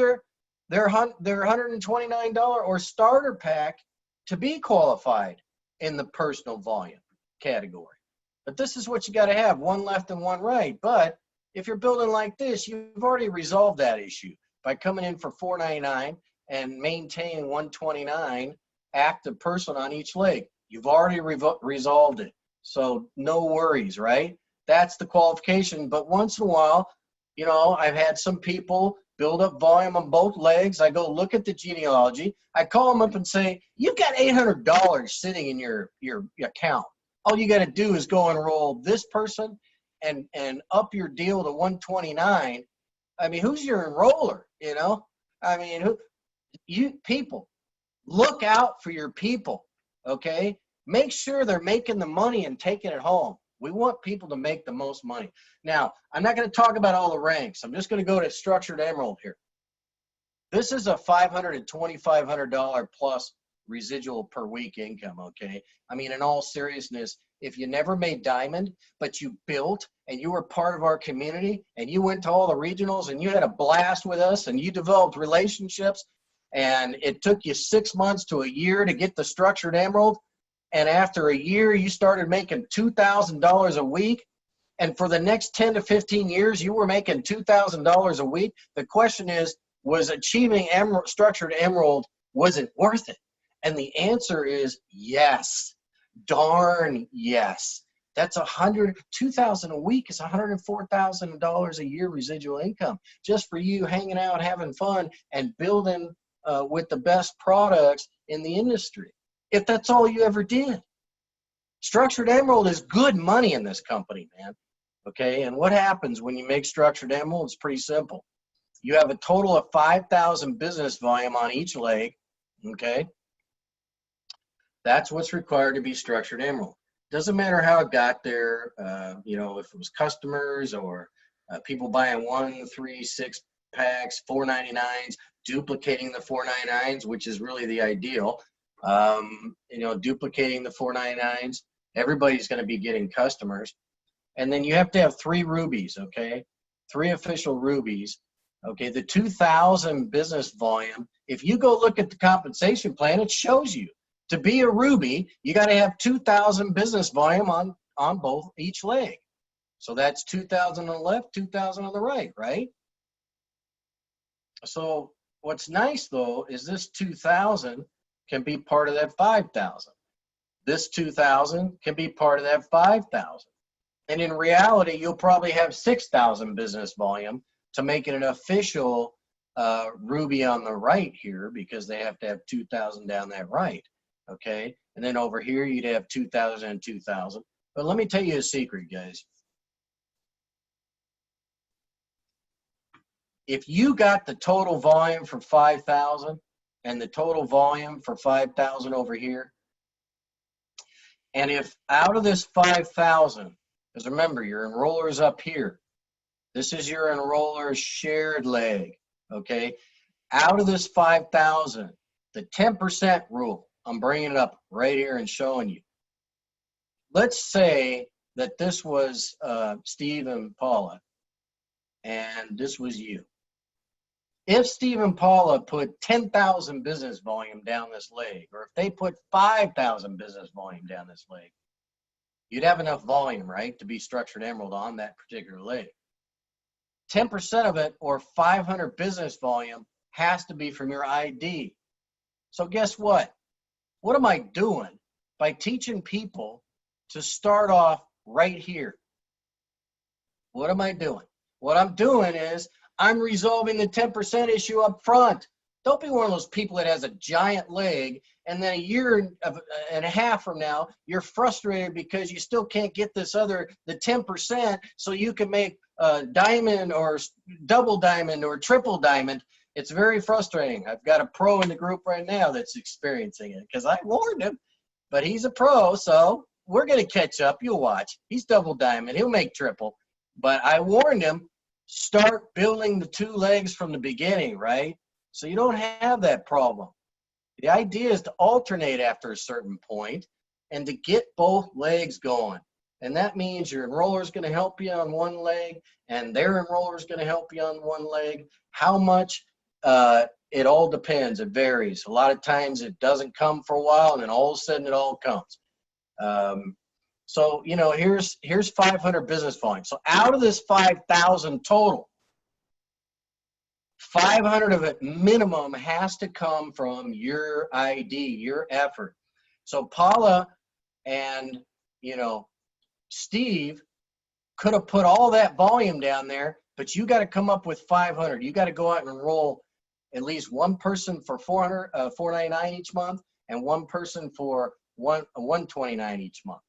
[SPEAKER 3] They're $129 or starter pack to be qualified in the personal volume category. But this is what you got to have, one left and one right. But if you're building like this, you've already resolved that issue by coming in for $499 and maintaining $129 active person on each leg. You've already resolved it. So no worries, right? That's the qualification. But once in a while, you know, I've had some people build up volume on both legs. I go look at the genealogy. I call them up and say, you've got $800 sitting in your account. All you got to do is go enroll this person and up your deal to 129. I mean, who's your enroller? You know, I mean, people, look out for your people. Okay, make sure they're making the money and taking it home. We want people to make the most money. Now, I'm not going to talk about all the ranks. I'm just going to go to Structured Emerald here. This is a $500 to $2,500 plus residual per week income, okay? I mean, in all seriousness, if you never made diamond, but you built and you were part of our community and you went to all the regionals and you had a blast with us and you developed relationships and it took you 6 months to a year to get the Structured Emerald, and after a year you started making $2,000 a week, and for the next 10 to 15 years you were making $2,000 a week, the question is, was achieving Structured Emerald, was it worth it? And the answer is yes. Darn yes. That's $2,000 a week is $104,000 a year residual income just for you hanging out, having fun, and building with the best products in the industry. If that's all you ever did. Structured Emerald is good money in this company, man. Okay, and what happens when you make Structured Emerald? It's pretty simple. You have a total of 5,000 business volume on each leg, okay? That's what's required to be Structured Emerald. Doesn't matter how it got there, you know, if it was customers or people buying 1, 3, 6 packs, $4.99s, duplicating the $4.99s, which is really the ideal. You know, duplicating the $4.99s, everybody's going to be getting customers. And then you have to have 3 rubies, okay? 3 official rubies. Okay, the 2,000 business volume, if you go look at the compensation plan, it shows you to be a ruby, you got to have 2,000 business volume on each leg. So that's 2,000 on the left, 2,000 on the right, right? So what's nice though is this 2,000 can be part of that 5,000. This 2,000 can be part of that 5,000. And in reality, you'll probably have 6,000 business volume to make it an official ruby on the right here, because they have to have 2,000 down that right, okay? And then over here, you'd have 2,000 and 2,000. But let me tell you a secret, guys. If you got the total volume for 5,000 and the total volume for 5,000 over here, and if out of this 5,000, because remember, your enroller's up here. This is your enroller's shared leg, okay? Out of this 5,000, the 10% rule, I'm bringing it up right here and showing you. Let's say that this was Steve and Paula, and this was you. If Steve and Paula put 10,000 business volume down this leg, or if they put 5,000 business volume down this leg, you'd have enough volume, right, to be Structured Emerald on that particular leg. 10% of it, or 500 business volume, has to be from your ID. So guess what? What am I doing by teaching people to start off right here? What am I doing? What I'm doing is I'm resolving the 10% issue up front. Don't be one of those people that has a giant leg and then a year and a half from now, you're frustrated because you still can't get this other, the 10%, so you can make diamond or double diamond or triple diamond. It's very frustrating. I've got a pro in the group right now that's experiencing it because I warned him, but he's a pro, so we're going to catch up. You'll watch. He's double diamond. He'll make triple. But I warned him, start building the 2 legs from the beginning, right? So you don't have that problem. The idea is to alternate after a certain point and to get both legs going. And that means your enroller is going to help you on one leg and their enroller is going to help you on one leg. How much it all depends. It varies. A lot of times it doesn't come for a while, and then all of a sudden it all comes. So, you know, here's 500 business volume. So out of this 5,000 total, 500 of it minimum has to come from your ID, your effort. So Paula and, you know, Steve could have put all that volume down there, but you got to come up with 500. You got to go out and enroll at least one person for $499 each month, and one person for $129 each month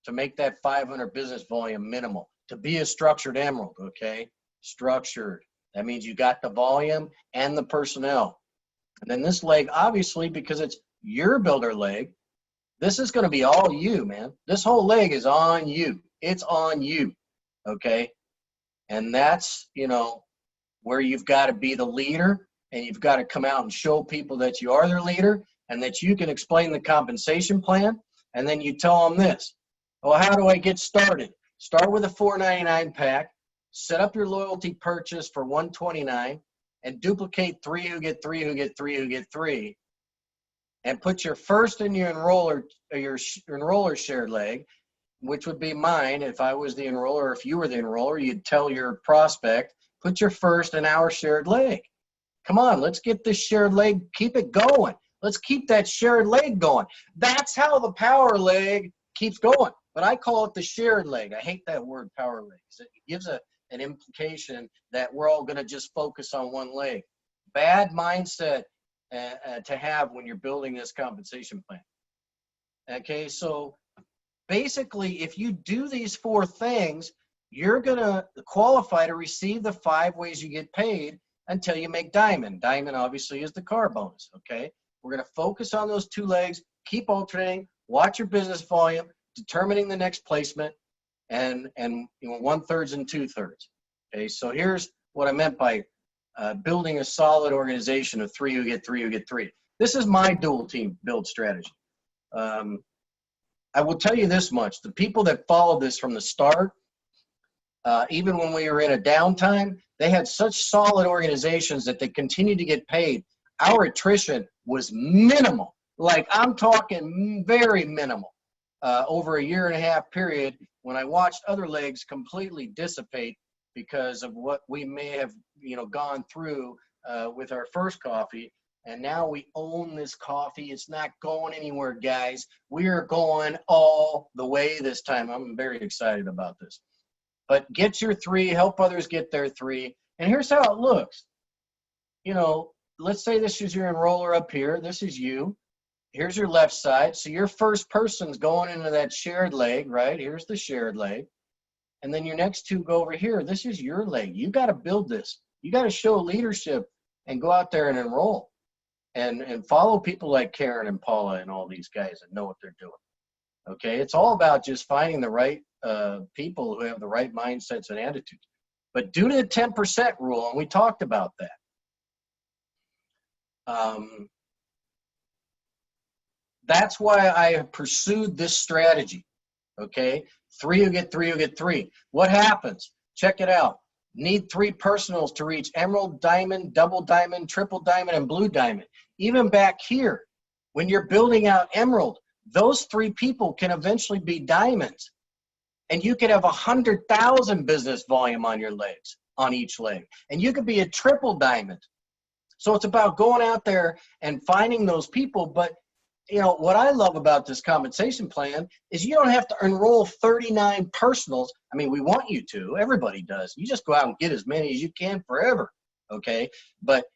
[SPEAKER 3] to make that 500 business volume minimal. To be a structured emerald, okay? Structured. That means you got the volume and the personnel. And then this leg, obviously, because it's your builder leg, this is going to be all you, man. This whole leg is on you. It's on you, okay? And that's, you know, where you've got to be the leader, and you've got to come out and show people that you are their leader and that you can explain the compensation plan. And then you tell them this: well, how do I get started? Start with a $499 pack, set up your loyalty purchase for $129, and duplicate 3 who get 3 who get 3 who get 3, and put your first in your enroller shared leg, which would be mine if I was the enroller. If you were the enroller, you'd tell your prospect, put your first in our shared leg. Come on, let's get this shared leg, keep it going. Let's keep that shared leg going. That's how the power leg keeps going. But I call it the shared leg. I hate that word, power leg. It gives an implication that we're all going to just focus on one leg. Bad mindset to have when you're building this compensation plan. Okay, so basically, if you do these 4 things, you're going to qualify to receive the 5 ways you get paid until you make diamond. Diamond obviously is the car bonus, okay? We're going to focus on those 2 legs, keep alternating, watch your business volume, determining the next placement, and you know, 1/3 and 2/3. Okay, so here's what I meant by building a solid organization of 3 who get 3 who get 3. This is my dual team build strategy. I will tell you this much: the people that followed this from the start, even when we were in a downtime, they had such solid organizations that they continued to get paid. Our attrition was minimal. Like, I'm talking very minimal. Over a 1.5 year period, when I watched other legs completely dissipate because of what we may have, you know, gone through with our first coffee. And now we own this coffee. It's not going anywhere, guys. We are going all the way this time. I'm very excited about this. But get your 3, help others get their 3. And here's how it looks. You know, let's say this is your enroller up here. This is you. Here's your left side. So your first person's going into that shared leg, right? Here's the shared leg. And then your next 2 go over here. This is your leg. You got to build this. You got to show leadership and go out there and enroll. And follow people like Karen and Paula and all these guys that know what they're doing. Okay, it's all about just finding the right people who have the right mindsets and attitudes. But due to the 10% rule, and we talked about that, that's why I have pursued this strategy. Okay, 3 who get 3 who get 3. What happens? Check it out. Need 3 personals to reach emerald, diamond, double diamond, triple diamond, and blue diamond. Even back here, when you're building out emerald, those 3 people can eventually be diamonds. And you could have 100,000 business volume on your legs, on each leg. And you could be a triple diamond. So it's about going out there and finding those people. But, you know, what I love about this compensation plan is you don't have to enroll 39 personals. I mean, we want you to. Everybody does. You just go out and get as many as you can forever, okay? But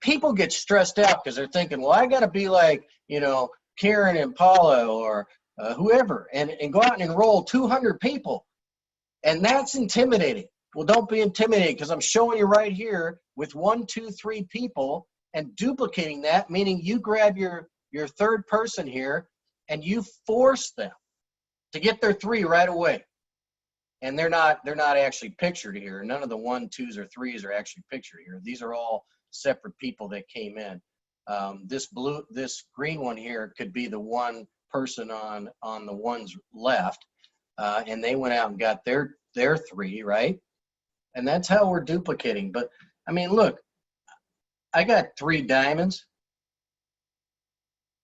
[SPEAKER 3] people get stressed out because they're thinking, well, I got to be like, you know, Karen and Paula or whoever, and go out and enroll 200 people. And that's intimidating. Well, don't be intimidated, because I'm showing you right here with 1, 2, 3 people and duplicating that, meaning you grab your 3rd person here and you force them to get their 3 right away. And they're not actually pictured here. None of the 1, 2s, or 3s are actually pictured here. These are all separate people that came in. This green one here could be the one person on the one's left, and they went out and got their 3, right? And that's how we're duplicating. But I mean, look, I got 3 diamonds,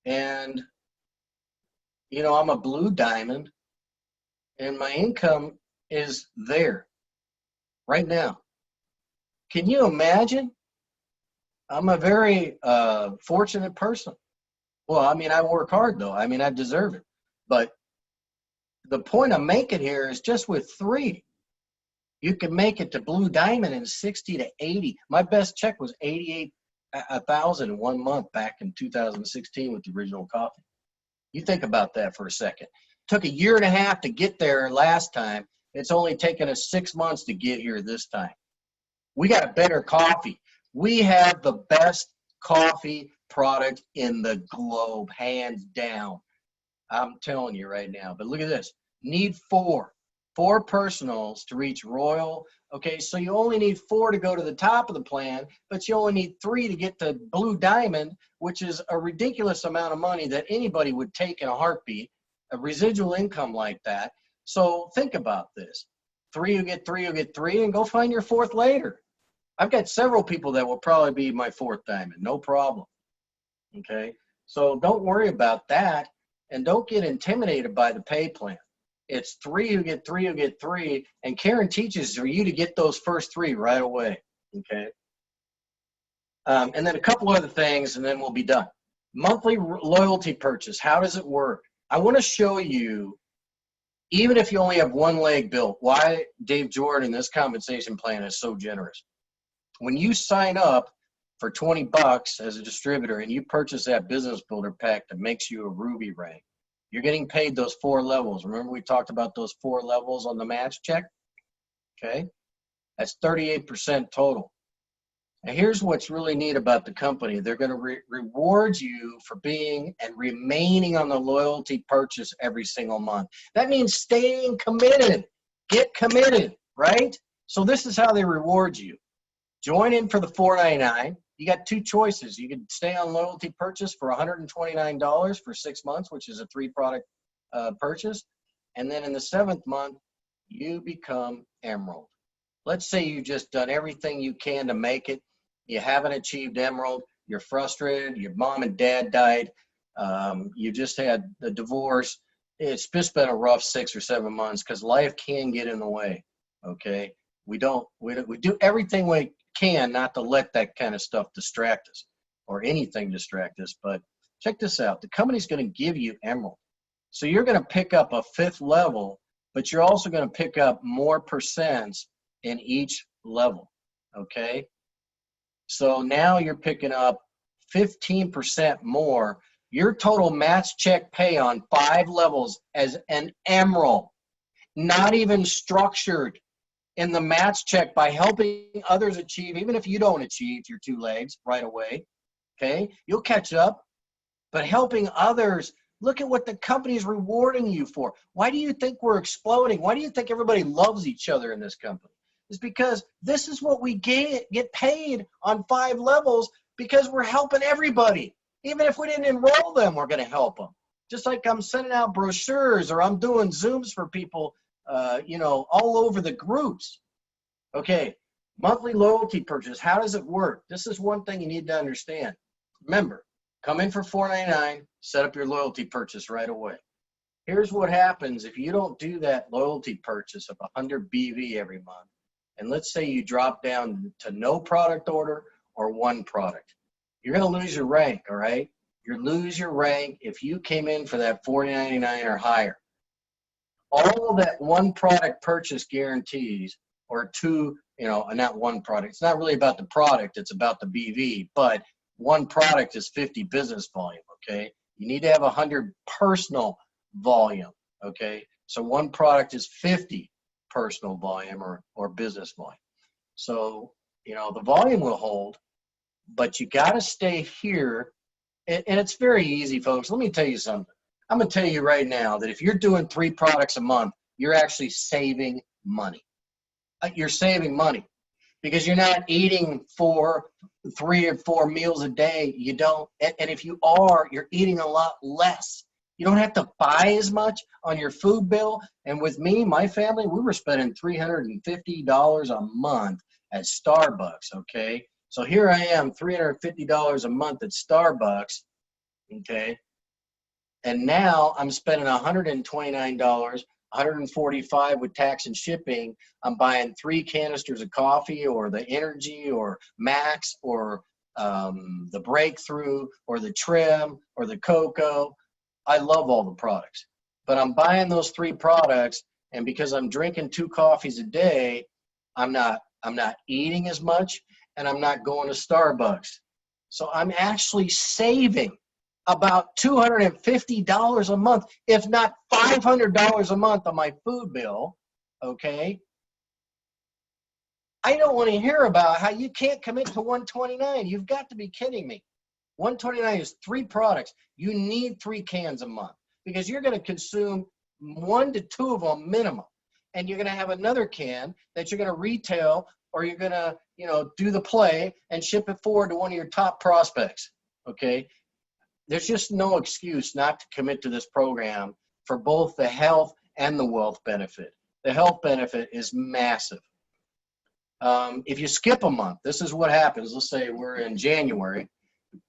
[SPEAKER 3] and I'm a blue diamond, and my income is there right now. Can you imagine? I'm a very fortunate person. Well, I mean, I work hard though. I mean, I deserve it. But the point I'm making here is just with 3, you can make it to blue diamond in 60 to 80. My best check was 88,000 in 1 month back in 2016 with the original coffee. You think about that for a second. Took a year and a half to get there last time. It's only taken us 6 months to get here this time. We got a better coffee. We have the best coffee product in the globe, hands down. I'm telling you right now. But look at this. Need 4 personals to reach royal. Okay, so you only need 4 to go to the top of the plan, but you only need 3 to get to blue diamond, which is a ridiculous amount of money that anybody would take in a heartbeat, a residual income like that. So think about this. 3, you get 3, you get 3, and go find your 4th later. I've got several people that will probably be my 4th diamond, no problem. Okay, so don't worry about that, and don't get intimidated by the pay plan. It's 3, you get 3, you get 3, and Karen teaches for you to get those first 3 right away. Okay, and then a couple other things, and then we'll be done. Monthly loyalty purchase. How does it work? I want to show you, even if you only have 1 leg built, why Dave Jordon, this compensation plan is so generous. When you sign up for $20 as a distributor and you purchase that business builder pack that makes you a ruby rank, you're getting paid those 4 levels. Remember we talked about those 4 levels on the match check? Okay, that's 38% total. Now here's what's really neat about the company. They're going to reward you for being and remaining on the loyalty purchase every single month. That means staying committed. Get committed, right? So this is how they reward you. Join in for the $4.99. You got 2 choices. You can stay on loyalty purchase for $129 for 6 months, which is a 3-product purchase. And then in the 7th month, you become Emerald. Let's say you've just done everything you can to make it. You haven't achieved Emerald. You're frustrated. Your mom and dad died. You just had the divorce. It's just been a rough 6 or 7 months because life can get in the way. Okay, we do everything we can not to let that kind of stuff distract us or anything distract us. But check this out. The company's going to give you Emerald. So you're going to pick up a 5th level, but you're also going to pick up more percents in each level. Okay. So now you're picking up 15% more. Your total match check pay on 5 levels as an Emerald, not even structured in the match check by helping others achieve, even if you don't achieve your 2 legs right away, okay? You'll catch up, but helping others, look at what the company is rewarding you for. Why do you think we're exploding? Why do you think everybody loves each other in this company? It's because this is what we get paid on 5 levels because we're helping everybody. Even if we didn't enroll them, we're going to help them. Just like I'm sending out brochures or I'm doing Zooms for people all over the groups. Okay, monthly loyalty purchase. How does it work? This is one thing you need to understand. Remember, come in for $4.99, set up your loyalty purchase right away. Here's what happens if you don't do that loyalty purchase of 100 BV every month, and let's say you drop down to no product order or 1 product. You're going to lose your rank, all right? You lose your rank if you came in for that $4.99 or higher. All that 1 product purchase guarantees, or 2, not 1 product. It's not really about the product, it's about the BV, but 1 product is 50 business volume, okay? You need to have 100 personal volume, okay? So 1 product is 50 personal volume or business volume. So, the volume will hold, but you got to stay here. And it's very easy, folks. Let me tell you something. I'm going to tell you right now that if you're doing 3 products a month, you're actually saving money. You're saving money because you're not eating 3 or 4 meals a day. You don't. And if you are, you're eating a lot less. You don't have to buy as much on your food bill. And with me, my family, we were spending $350 a month at Starbucks, okay? So here I am, $350 a month at Starbucks, okay? And now I'm spending $129, $145 with tax and shipping. I'm buying 3 canisters of coffee or the Energy or Max or the Breakthrough or the Trim or the Cocoa. I love all the products, but I'm buying those 3 products, and because I'm drinking 2 coffees a day, I'm not eating as much, and I'm not going to Starbucks. So I'm actually saving about $250 a month, if not $500 a month on my food bill, okay? I don't want to hear about how you can't commit to 129. You've got to be kidding me. 129 is 3 products. You need 3 cans a month because you're going to consume 1 to 2 of them minimum. And you're going to have another can that you're going to retail, or you're going to, do the play and ship it forward to one of your top prospects, okay? There's just no excuse not to commit to this program for both the health and the wealth benefit. The health benefit is massive. If you skip a month, this is what happens. Let's say we're in January.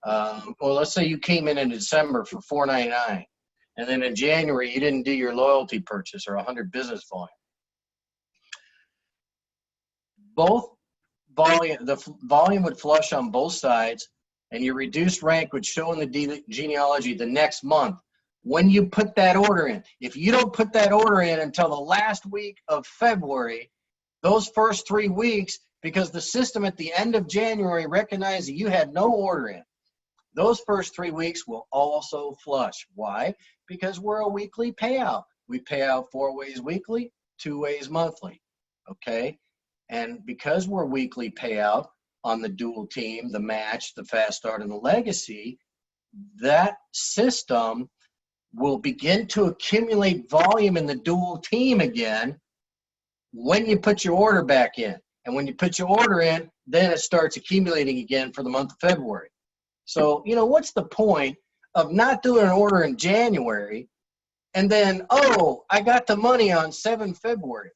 [SPEAKER 3] Well, let's say you came in December for $4.99, and then in January you didn't do your loyalty purchase or 100 business volume. The volume would flush on both sides, and your reduced rank would show in the genealogy the next month when you put that order in. If you don't put that order in until the last week of February, those first 3 weeks, because the system at the end of January recognized that you had no order in, those first 3 weeks will also flush. Why? Because we're a weekly payout. We pay out 4 ways weekly, 2 ways monthly, okay? And because we're weekly payout on the dual team, the match, the fast start, and the legacy, that system will begin to accumulate volume in the dual team again when you put your order back in. And when you put your order in, then it starts accumulating again for the month of February. So, what's the point of not doing an order in January and then, oh, I got the money on 7 February.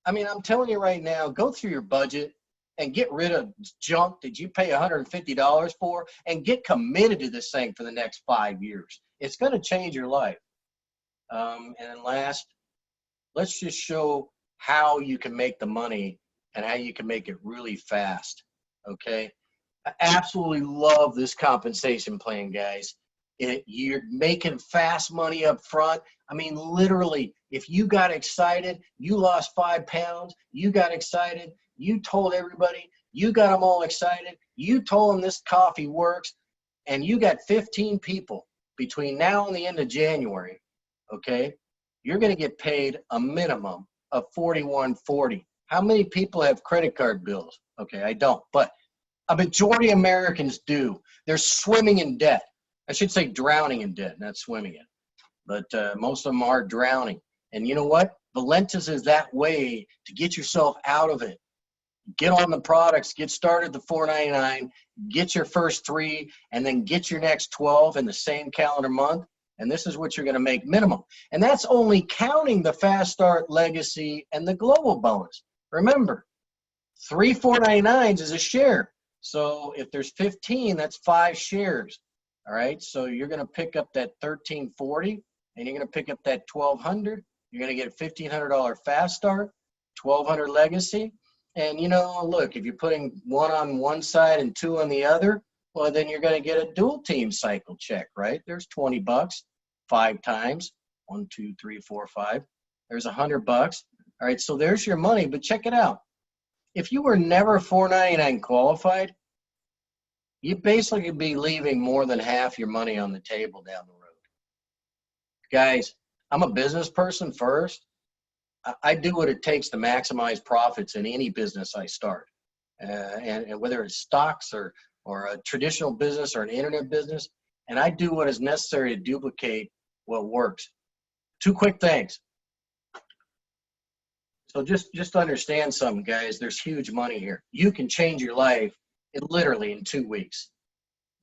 [SPEAKER 3] I mean, I'm telling you right now, go through your budget and get rid of junk that you pay $150 for and get committed to this thing for the next 5 years. It's going to change your life. And then last, let's just show how you can make the money and how you can make it really fast, okay? I absolutely love this compensation plan, guys. You're making fast money up front. I mean, literally, if you got excited, you lost 5 pounds, you got excited, you told everybody, you got them all excited, you told them this coffee works, and you got 15 people between now and the end of January, okay, you're going to get paid a minimum of $41.40. How many people have credit card bills? Okay, I don't, but a majority of Americans do. They're swimming in debt. I should say drowning in debt, not swimming in. But most of them are drowning. And you know what? Valentus is that way to get yourself out of it. Get on the products, get started the $4.99, get your first 3, and then get your next 12 in the same calendar month. And this is what you're going to make minimum. And that's only counting the Fast Start, Legacy, and the Global Bonus. Remember, 3 $4.99s is a share. So if there's 15, that's 5 shares. All right, so you're going to pick up that $13.40, and you're going to pick up that $1,200. You're going to get a $1,500 Fast Start, $1,200 Legacy. And, look, if you're putting 1 on one side and 2 on the other, well, then you're going to get a dual team cycle check, right? There's $20, 5 times, 1, 2, 3, 4, 5. There's $100. All right, so there's your money, but check it out. If you were never $4.99 qualified, you basically be leaving more than half your money on the table down the road. Guys, I'm a business person first. I do what it takes to maximize profits in any business I start. And whether it's stocks or a traditional business or an internet business, and I do what is necessary to duplicate what works. 2 quick things. So just understand something, guys. There's huge money here. You can change your life literally in 2 weeks.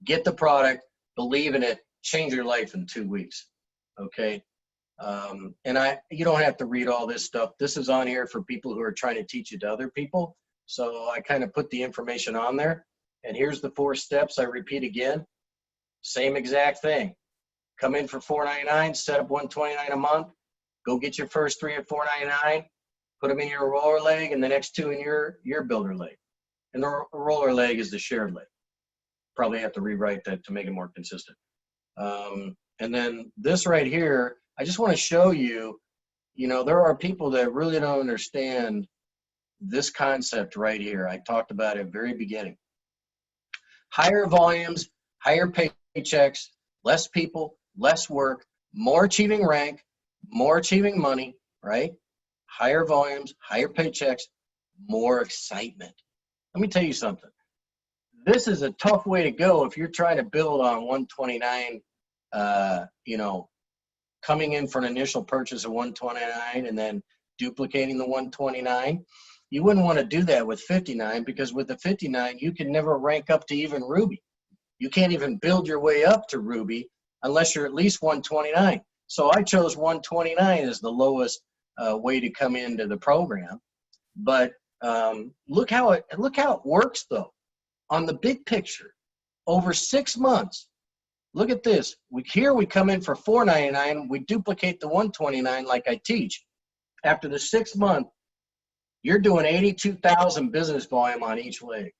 [SPEAKER 3] Get the product, believe in it, change your life in 2 weeks. Okay. And you don't have to read all this stuff. This is on here for people who are trying to teach it to other people. So I kind of put the information on there. And here's the 4 steps. I repeat again, same exact thing. Come in for $4.99, set up $129 a month, go get your first 3 at $4.99, put them in your roller leg and the next 2 in your builder leg. And the roller leg is the shared leg. Probably have to rewrite that to make it more consistent. And then this right here, I just want to show you, you know, there are people that really don't understand this concept right here. I talked about it at the very beginning. Higher volumes, higher paychecks, less people, less work, more achieving rank, more achieving money, right? Higher volumes, higher paychecks, more excitement. Let me tell you something. This is a tough way to go if you're trying to build on 129, you know, coming in for an initial purchase of 129 and then duplicating the 129. You wouldn't want to do that with 59, because with the 59, you can never rank up to even Ruby. You can't even build your way up to Ruby unless you're at least 129. So I chose 129 as the lowest way to come into the program. But look how it works though. On the big picture, over 6 months, look at this. Here we come in for $4.99. We duplicate the 129 like I teach. After the 6th month, you're doing 82,000 business volume on each leg.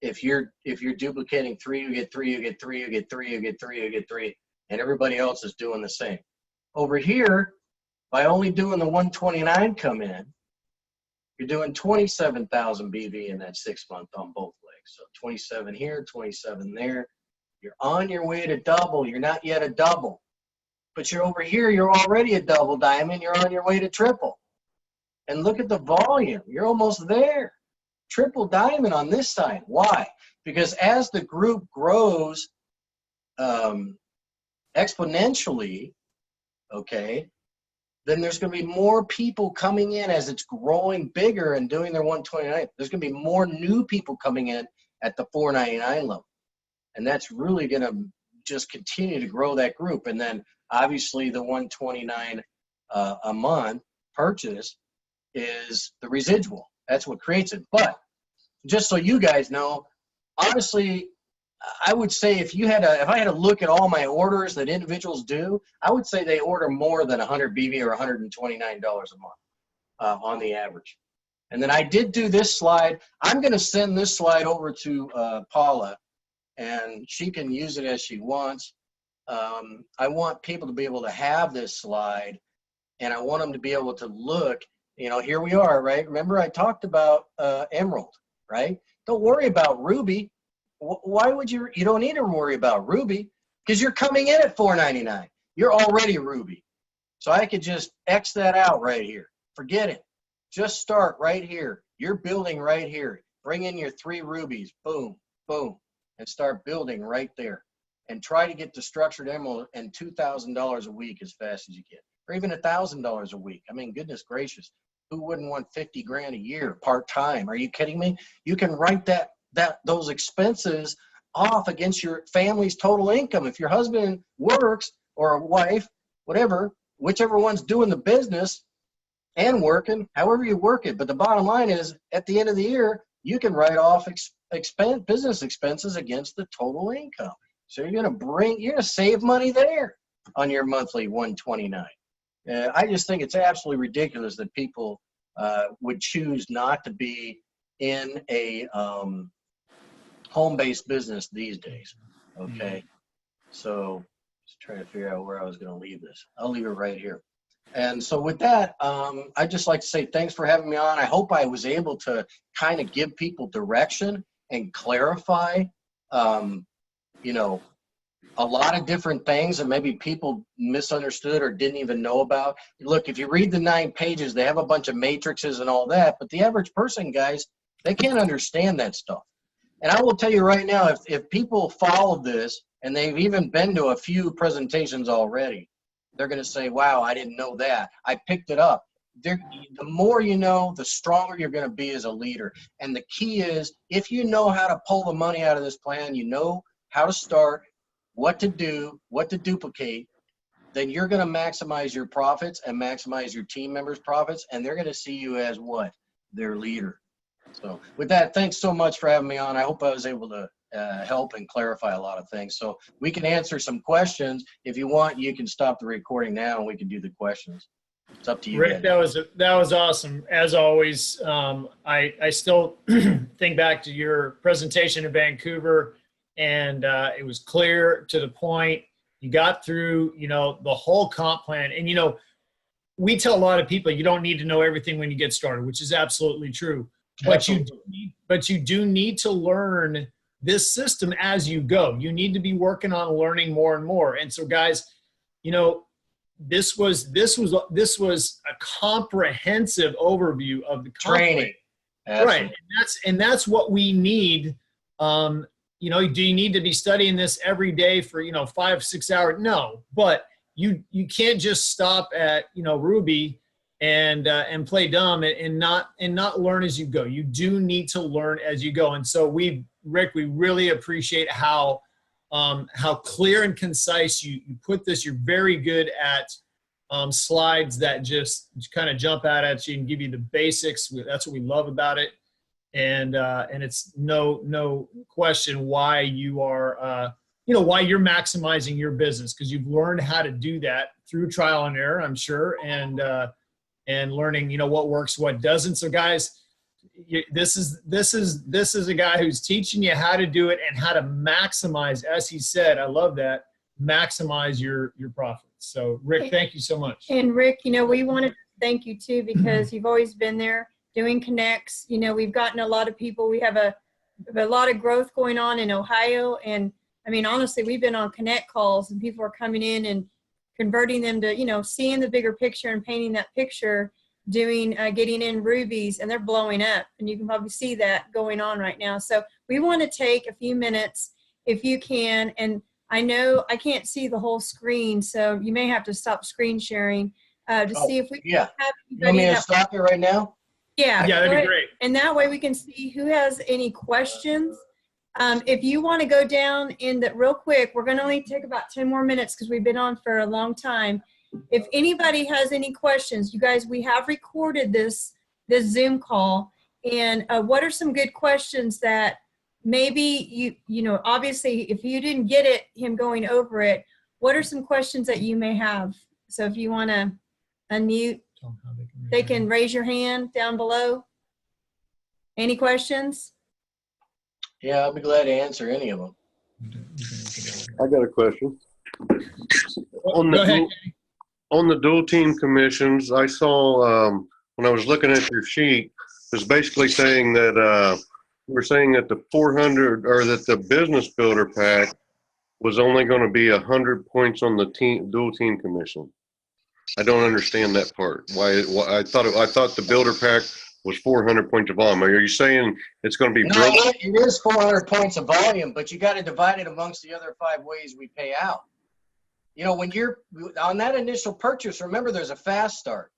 [SPEAKER 3] If you're duplicating 3, you get 3, you get 3, you get 3, you get 3, you get 3, and everybody else is doing the same. Over here, by only doing the 129 come in, you're doing 27,000 BV in that 6th month on both legs. So 27 here, 27 there. You're on your way to double. You're not yet a double, but you're over here. You're already a double diamond. You're on your way to triple. And look at the volume. You're almost there. Triple diamond on this side. Why? Because as the group grows exponentially, okay, then there's going to be more people coming in as it's growing bigger and doing their 129. There's going to be more new people coming in at the 499 level. And that's really going to just continue to grow that group. And then obviously the 129 a month purchase is the residual. That's what creates it. But just so you guys know, honestly, I would say if I had to look at all my orders that individuals do, I would say they order more than 100 BV or $129 a month on the average. And then I did do this slide. I'm going to send this slide over to Paula, and she can use it as she wants. I want people to be able to have this slide, and I want them to be able to look. You know, here we are, right? Remember I talked about Emerald, right? Don't worry about Ruby. Why would you don't need to worry about Ruby, because you're coming in at $4.99. You're already Ruby. So I could just X that out right here. Forget it. Just start right here. You're building right here. Bring in your 3 rubies. Boom, boom. And start building right there. And try to get to structured emerald and $2,000 a week as fast as you can. Or even $1,000 a week. I mean, goodness gracious. Who wouldn't want 50 grand a year part-time? Are you kidding me? You can write those expenses off against your family's total income. If your husband works, or a wife, whatever, whichever one's doing the business and working, however you work it. But the bottom line is, at the end of the year, you can write off business expenses against the total income. So you're gonna save money there on your monthly 129. I just think it's absolutely ridiculous that people would choose not to be in a home-based business these days. Okay, so just trying to figure out where I was going to leave this. I'll leave it right here. And so with that, I'd just like to say thanks for having me on. I hope I was able to kind of give people direction and clarify, you know, a lot of different things that maybe people misunderstood or didn't even know about. Look, if you read the 9 pages, they have a bunch of matrices and all that, but the average person, guys, they can't understand that stuff. And I will tell you right now, if people follow this, and they've even been to a few presentations already, they're going to say, wow, I didn't know that. I picked it up. The more you know, the stronger you're going to be as a leader. And the key is, if you know how to pull the money out of this plan, you know how to start, what to do, what to duplicate, then you're going to maximize your profits and maximize your team members' profits, and they're going to see you as what? Their leader. So with that, thanks so much for having me on. I hope I was able to help and clarify a lot of things. So we can answer some questions. If you want, you can stop the recording now and we can do the questions. It's up to you.
[SPEAKER 2] Rick,
[SPEAKER 3] guys.
[SPEAKER 2] that was awesome. As always, I still think back to your presentation in Vancouver, and it was clear, to the point. You got through, the whole comp plan. And, we tell a lot of people you don't need to know everything when you get started, which is absolutely true. But you do need to learn this system as you go. You need to be working on learning more and more. And so, guys, this was a comprehensive overview of the
[SPEAKER 3] training.
[SPEAKER 2] Right. And that's what we need. Do you need to be studying this every day for 5-6 hours? No, but you can't just stop at Ruby and play dumb and not learn as you go. You do need to learn as you go. And so Rick, we really appreciate how clear and concise you put this. You're very good at slides that just kind of jump out at you and give you the basics. That's what we love about it. And it's no question why you are why you're maximizing your business, because you've learned how to do that through trial and error, I'm sure, and learning what works, what doesn't. So guys, this is a guy who's teaching you how to do it and how to maximize, as he said, I love that, maximize your profits. So Rick, thank you so much.
[SPEAKER 1] And Rick, we wanted to thank you too, because you've always been there doing connects. We've gotten a lot of people. We have a lot of growth going on in Ohio. And I mean, honestly, we've been on connect calls and people are coming in and converting them to, seeing the bigger picture and painting that picture, getting in rubies, and they're blowing up. And you can probably see that going on right now. So we want to take a few minutes, if you can. And I know I can't see the whole screen, so you may have to stop screen sharing to see if we can have
[SPEAKER 3] anybody. You want me to stop it right now?
[SPEAKER 1] Yeah,
[SPEAKER 2] that'd be great.
[SPEAKER 1] And that way we can see who has any questions. If you want to go down in the real quick, we're going to only take about 10 more minutes because we've been on for a long time. If anybody has any questions, you guys, we have recorded this Zoom call. And what are some good questions that maybe obviously if you didn't get it, him going over it, what are some questions that you may have? So if you want to unmute, they can raise your hand down below. Any questions?
[SPEAKER 3] Yeah, I'll be glad to answer any of them.
[SPEAKER 4] I got a question.
[SPEAKER 2] Go ahead.
[SPEAKER 4] On the dual team commissions, I saw when I was looking at your sheet, it was basically saying that you were saying that the 400 or that the business builder pack was only going to be 100 points on the dual team commission. I don't understand that part. Why I thought the builder pack was 400 points of volume. Are you saying it's going to be broken?
[SPEAKER 3] No, it is 400 points of volume, but you got to divide it amongst the other 5 ways we pay out. When you're on that initial purchase, remember there's a fast start.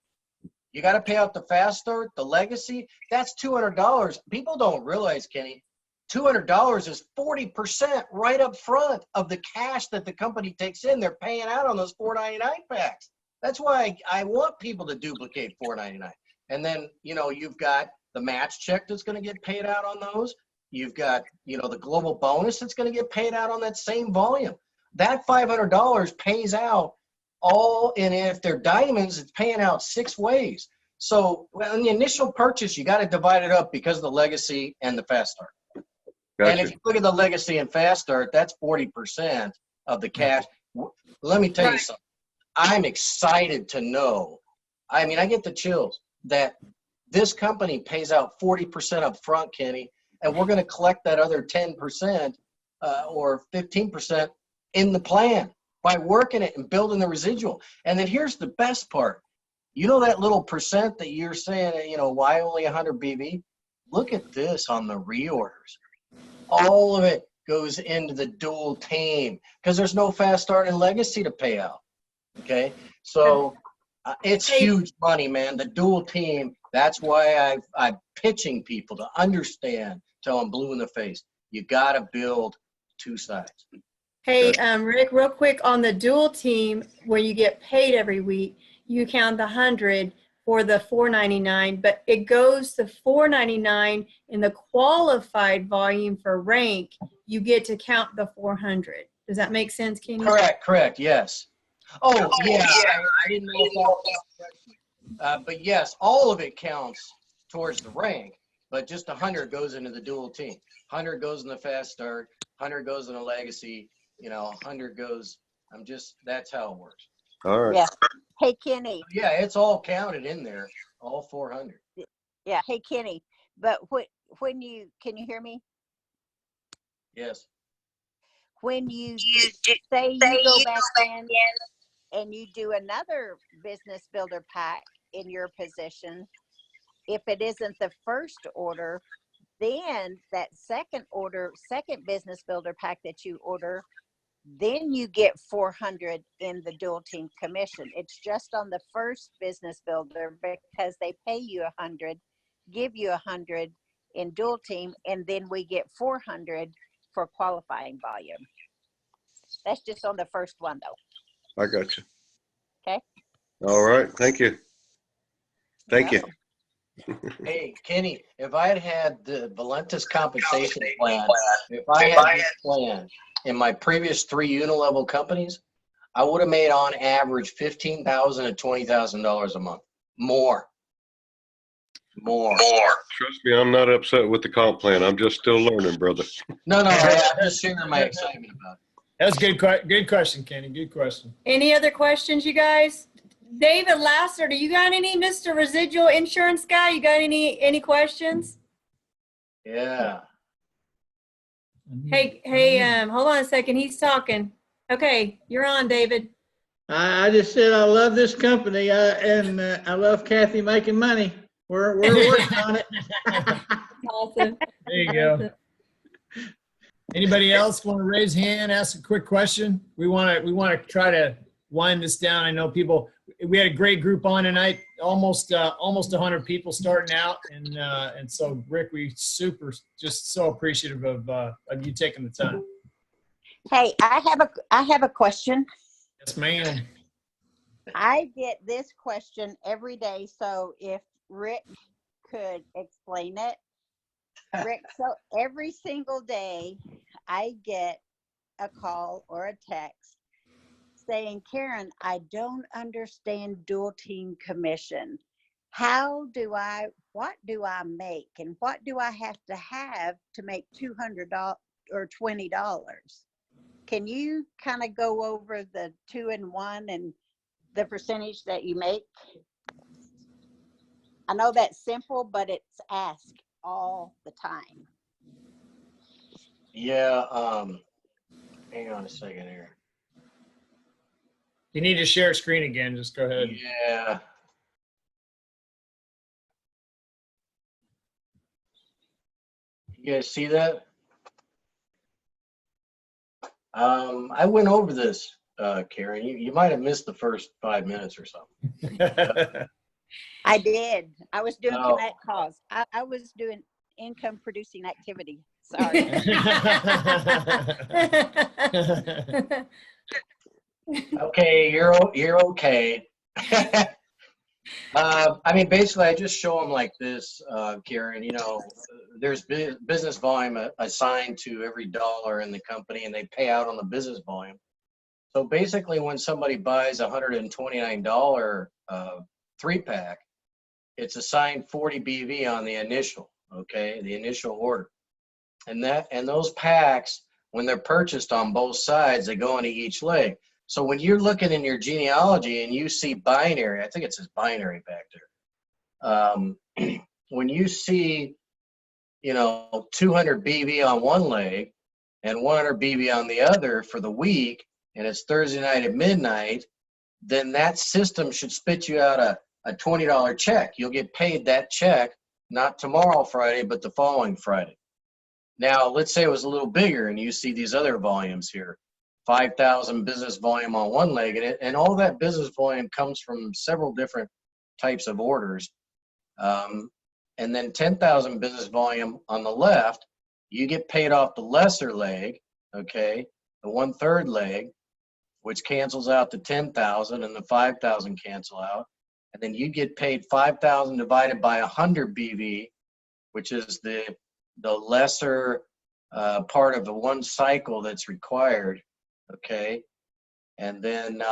[SPEAKER 3] You got to pay out the fast start, the legacy. That's $200. People don't realize, Kenny, $200 is 40% right up front of the cash that the company takes in. They're paying out on those $4.99 packs. That's why I want people to duplicate $4.99. And then, you've got the match check that's going to get paid out on those. You've got, the global bonus that's going to get paid out on that same volume. That $500 pays out all, and if they're diamonds, it's paying out 6 ways. So in the initial purchase, you got to divide it up because of the legacy and the fast start.
[SPEAKER 4] Gotcha.
[SPEAKER 3] And if you look at the legacy and fast start, that's 40% of the cash. Let me tell you something. I'm excited to know. I mean, I get the chills that this company pays out 40% up front, Kenny, and we're going to collect that other 10% or 15% in the plan by working it and building the residual. And then here's the best part. That little percent that you're saying, why only 100 BB? Look at this on the reorders. All of it goes into the dual team because there's no fast start and legacy to pay out. Okay, so it's huge money, man. The dual team. That's why I'm pitching people to understand till I'm blue in the face. You got to build 2 sides.
[SPEAKER 1] Hey, Rick, real quick on the dual team, where you get paid every week, you count the 100 for the $4.99, but it goes to $4.99 in the qualified volume for rank. You get to count the 400. Does that make sense, Kenny?
[SPEAKER 3] Correct, yes. Oh, yeah, I didn't know if that was but yes, all of it counts towards the rank, but just 100 goes into the dual team. 100 goes in the fast start, 100 goes in a legacy, 100 goes, that's how it works.
[SPEAKER 4] All right.
[SPEAKER 5] Yeah. Hey, Kenny.
[SPEAKER 3] Yeah, it's all counted in there, all 400.
[SPEAKER 5] Yeah. Hey, Kenny. But can you hear me?
[SPEAKER 3] Yes.
[SPEAKER 5] When you say you go back in and you do another business builder pack in your position, if it isn't the first order, then that second business builder pack that you order, then you get 400 in the dual team commission. It's just on the first business builder because they pay you 100, give you 100 in dual team, and then we get 400 for qualifying volume. That's just on the first one though.
[SPEAKER 4] I got you.
[SPEAKER 5] Okay.
[SPEAKER 4] All right. Thank you. Thank you.
[SPEAKER 3] Hey, Kenny, if I had the Valentus compensation plan, if I had this plan in my previous 3 unilevel companies, I would have made on average $15,000 to $20,000 a month. More.
[SPEAKER 4] Trust me, I'm not upset with the comp plan. I'm just still learning, brother.
[SPEAKER 3] No, I'm just sharing my excitement about it.
[SPEAKER 2] That's good question, Kenny. Good question.
[SPEAKER 1] Any other questions, you guys? David Lasser, do you got any, Mr. Residual Insurance guy? You got any questions?
[SPEAKER 3] Yeah.
[SPEAKER 1] Hey, hold on a second. He's talking. Okay, you're on, David.
[SPEAKER 6] I just said I love this company, and I love Kathy making money. We're working on it.
[SPEAKER 1] Awesome.
[SPEAKER 2] There you go. Anybody else want to raise a hand, ask a quick question? We want to try to wind this down. I know we had a great group on tonight, almost 100 people starting out, and so Rick, we just so appreciative of you taking the time.
[SPEAKER 5] Hey, I have a question.
[SPEAKER 2] Yes, ma'am.
[SPEAKER 5] I get this question every day, so if Rick could explain it. Rick, so every single day I get a call or a text saying, Karen, I don't understand dual team commission. What do I make, and what do I have to make $200 or $20? Can you kind of go over the 2 and 1 and the percentage that you make? I know that's simple, but it's asked all the time.
[SPEAKER 3] Yeah. Hang on a second here.
[SPEAKER 2] You need to share screen again. Just go ahead.
[SPEAKER 3] Yeah. You guys see that? I went over this, Karen. You might have missed the first 5 minutes or something.
[SPEAKER 5] I did. I was doing
[SPEAKER 3] Oh.
[SPEAKER 5] connect calls. I was doing income producing activity. Sorry.
[SPEAKER 3] Okay, you're okay. I mean, basically, I just show them like this, Karen. There's business volume assigned to every dollar in the company, and they pay out on the business volume. So basically, when somebody buys a $129 3-pack, it's assigned 40 BV on the initial, okay, the initial order. And those packs, when they're purchased on both sides, they go into each leg. So when you're looking in your genealogy and you see binary, I think it says binary back there. When you see, 200 BV on one leg and 100 BV on the other for the week, and it's Thursday night at midnight, then that system should spit you out a $20 check. You'll get paid that check, not tomorrow Friday, but the following Friday. Now, let's say it was a little bigger and you see these other volumes here, 5,000 business volume on one leg, and all that business volume comes from several different types of orders. And then 10,000 business volume on the left, you get paid off the lesser leg, okay, the 1/3 leg, which cancels out the 10,000, and the 5,000 cancel out. and then you get paid 5,000 divided by 100 BV, which is the lesser part of the one cycle that's required. Okay, and then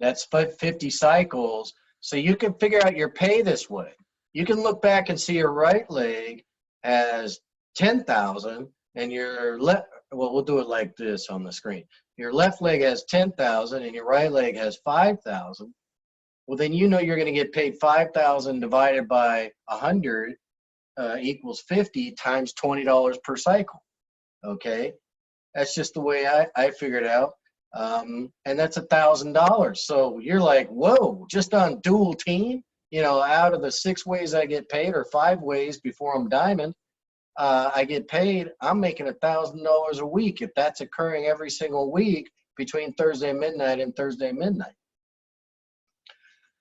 [SPEAKER 3] that's 50 cycles. So you can figure out your pay this way. You can look back and see your right leg has 10,000 and your left, well, we'll do it like this on the screen. Your left leg has 10,000 and your right leg has 5,000. Well, then you know you're going to get paid 5,000 divided by 100 equals 50 times $20 per cycle. Okay, that's just the way I figured it out. And that's $1,000. So you're like, whoa, just on dual team, you know, out of the 6 ways I get paid, or 5 ways before I'm diamond, I get paid, I'm making $1,000 a week if that's occurring every single week between Thursday midnight and Thursday midnight.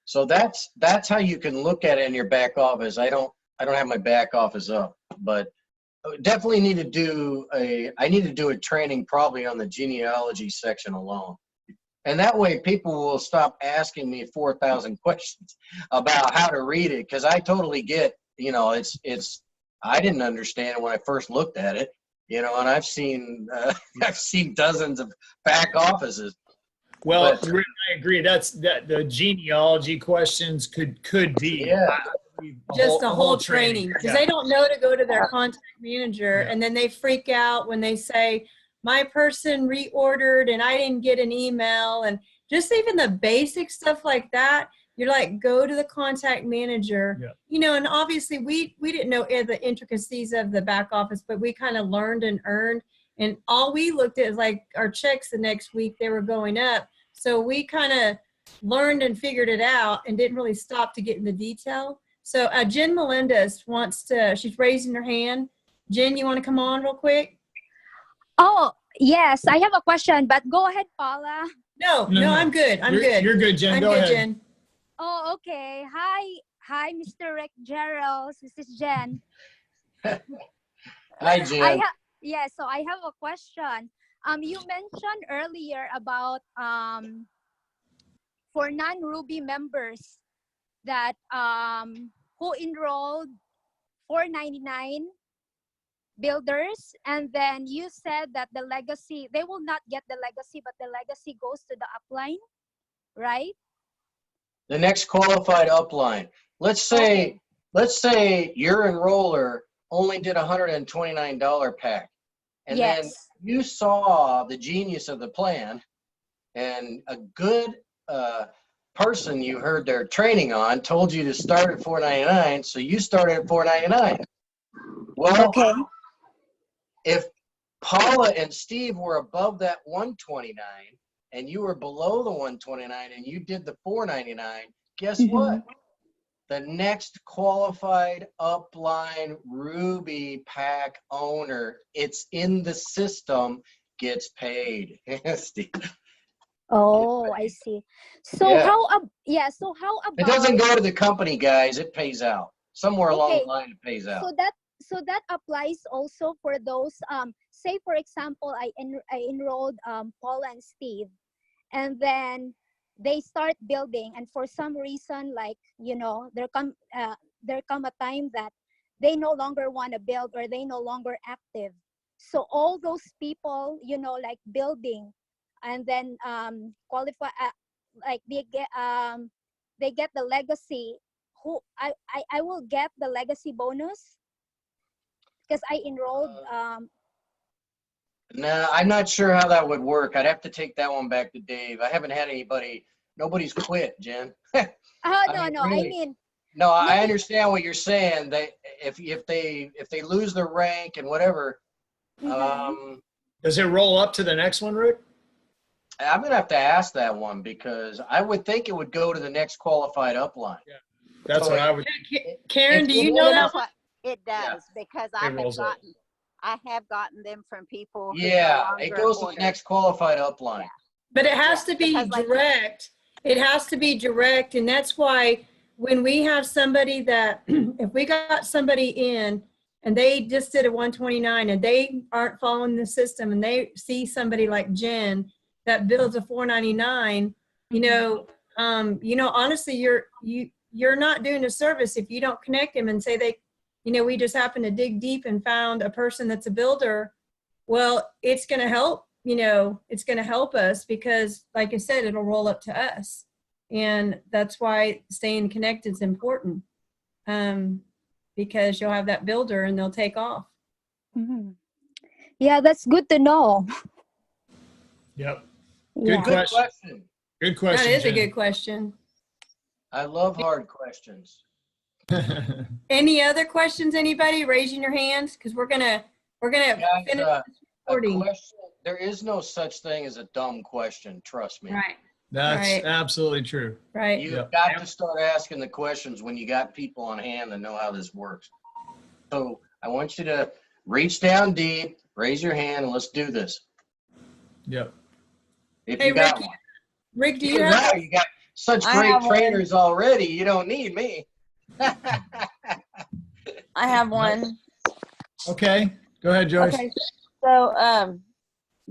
[SPEAKER 3] So that's how you can look at it in your back office. I don't have my back office up, but definitely need to do a training probably on the genealogy section alone. And that way people will stop asking me 4,000 questions about how to read it, because I totally get, you know, I didn't understand it when I first looked at it, you know, and I've seen dozens of back offices.
[SPEAKER 2] Well,
[SPEAKER 3] But,
[SPEAKER 2] I agree. That the genealogy questions could be
[SPEAKER 1] Just a whole training, because
[SPEAKER 2] Yeah.
[SPEAKER 1] they don't know to go to their contact manager,
[SPEAKER 2] Yeah.
[SPEAKER 1] and then they freak out when they say, my person reordered and I didn't get an email. And just even the basic stuff like that, you're like, go to the contact manager.
[SPEAKER 2] Yeah.
[SPEAKER 1] You know, and obviously we didn't know the intricacies of the back office, but we kind of learned and earned. And all we looked at is like our checks the next week, they were going up. So we kind of learned and figured it out and didn't really stop to get in the detail. So Jen Melendez she's raising her hand. Jen, you want to come on real quick?
[SPEAKER 7] Oh, yes, I have a question, but go ahead, Paula.
[SPEAKER 1] No,
[SPEAKER 2] No.
[SPEAKER 1] I'm good. I'm good.
[SPEAKER 2] You're good, Jen.
[SPEAKER 1] I'm
[SPEAKER 2] Go
[SPEAKER 1] good,
[SPEAKER 2] ahead.
[SPEAKER 1] Jen.
[SPEAKER 7] Oh, okay. Hi, Mr. Rick Jerrels. This is Jen.
[SPEAKER 3] hi, Jen.
[SPEAKER 7] So I have a question. You mentioned earlier about for non-Ruby members that who enrolled 499 builders, and then you said that the legacy, they will not get the legacy, but the legacy goes to the upline, right?
[SPEAKER 3] The next qualified upline. Let's say your enroller only did $129 pack, and
[SPEAKER 7] Yes.
[SPEAKER 3] then you saw the genius of the plan, and a good person you heard their training on told you to start at $499, so you started at $499. Well,
[SPEAKER 7] Okay.
[SPEAKER 3] if Paula and Steve were above that 129 and you were below the 129 and you did the 499, guess what? The next qualified upline Ruby pack owner, it's in the system, gets paid. Steve.
[SPEAKER 7] Oh, I see. So
[SPEAKER 3] Yeah.
[SPEAKER 7] So how about
[SPEAKER 3] It doesn't go to the company, guys. It pays out. Somewhere along the line, it pays out.
[SPEAKER 7] So that applies also for those, say for example, I enrolled Paul and Steve, and then they start building, and for some reason, like, you know, there come a time that they no longer want to build, or they no longer active. So all those people, you know, like building, and then qualify, like they get the legacy. Who I will get the legacy bonus because I enrolled.
[SPEAKER 3] No, I'm not sure how that would work. I'd have to take that one back to Dave. I haven't had nobody's quit, Jen.
[SPEAKER 7] No.
[SPEAKER 3] I mean, no, I understand what you're saying. That if they lose their rank and whatever,
[SPEAKER 2] Does it roll up to the next one, Rick?
[SPEAKER 3] I'm gonna have to ask that one, because I would think it would go to the next qualified upline.
[SPEAKER 2] Yeah, that's what I would.
[SPEAKER 1] Karen, do you know that?
[SPEAKER 5] What it does, because I have gotten them from people. Who
[SPEAKER 3] Yeah, it goes to the next qualified upline.
[SPEAKER 5] Yeah.
[SPEAKER 1] But it has to be direct. It has to be direct, and that's why when we have somebody that, if we got somebody in and they just did a 129 and they aren't following the system, and they see somebody like Jen that builds a 499, you know, honestly, you're not doing a service if you don't connect them and say we just happen to dig deep and found a person that's a builder. Well, it's going to help, it's going to help us because, like I said, it'll roll up to us. And that's why staying connected is important, because you'll have that builder and they'll take off.
[SPEAKER 7] Mhm. Yeah, that's good to know.
[SPEAKER 2] Yep.
[SPEAKER 7] Yeah.
[SPEAKER 3] Good question.
[SPEAKER 2] Good question.
[SPEAKER 1] That is a
[SPEAKER 2] Jen.
[SPEAKER 1] good question.
[SPEAKER 3] I love hard questions.
[SPEAKER 1] Any other questions, anybody? Raising your hands, because we're gonna
[SPEAKER 3] Guys,
[SPEAKER 1] finish
[SPEAKER 3] a
[SPEAKER 1] recording.
[SPEAKER 3] question. There is no such thing as a dumb question. Trust me.
[SPEAKER 1] Right,
[SPEAKER 2] That's
[SPEAKER 1] Right.
[SPEAKER 2] absolutely true.
[SPEAKER 1] right.
[SPEAKER 3] You've
[SPEAKER 2] Yep.
[SPEAKER 3] got to start asking the questions when you got people on hand that know how this works. So I want you to reach down deep, raise your hand, and let's do this.
[SPEAKER 2] Yep.
[SPEAKER 3] If
[SPEAKER 1] Hey,
[SPEAKER 3] you got
[SPEAKER 1] Rick,
[SPEAKER 3] one.
[SPEAKER 1] Rick, do you
[SPEAKER 3] Either
[SPEAKER 1] have?
[SPEAKER 3] that or you got such
[SPEAKER 8] I
[SPEAKER 3] great
[SPEAKER 8] have one.
[SPEAKER 3] trainers already, you don't need me.
[SPEAKER 8] I have one.
[SPEAKER 2] Okay. Go ahead, Joyce.
[SPEAKER 8] Okay. So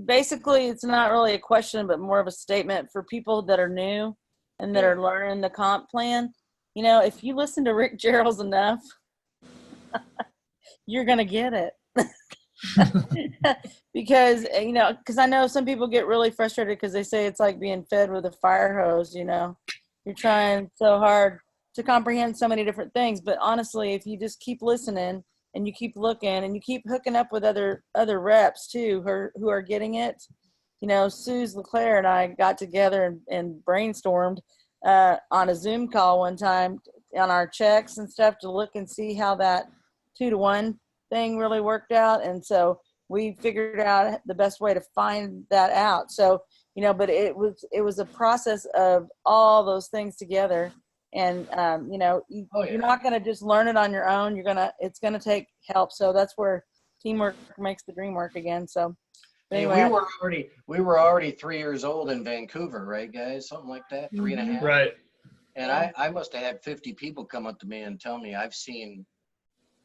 [SPEAKER 8] basically it's not really a question, but more of a statement for people that are new and that are learning the comp plan. If you listen to Rick Jerrels enough, you're going to get it. Because I know some people get really frustrated because they say it's like being fed with a fire hose. You're trying so hard to comprehend so many different things, but honestly, if you just keep listening and you keep looking and you keep hooking up with other reps too who are getting it. Suze LeClaire and I got together and brainstormed on a Zoom call one time on our checks and stuff to look and see how that 2-to-1 thing really worked out. And so we figured out the best way to find that out. So, but it was a process of all those things together. And, you're not going to just learn it on your own. It's going to take help. So that's where teamwork makes the dream work again. So anyway.
[SPEAKER 3] Hey, we were already 3 years old in Vancouver, right, guys? Something like that, 3.5.
[SPEAKER 2] Right.
[SPEAKER 3] And I must have had 50 people come up to me and tell me I've seen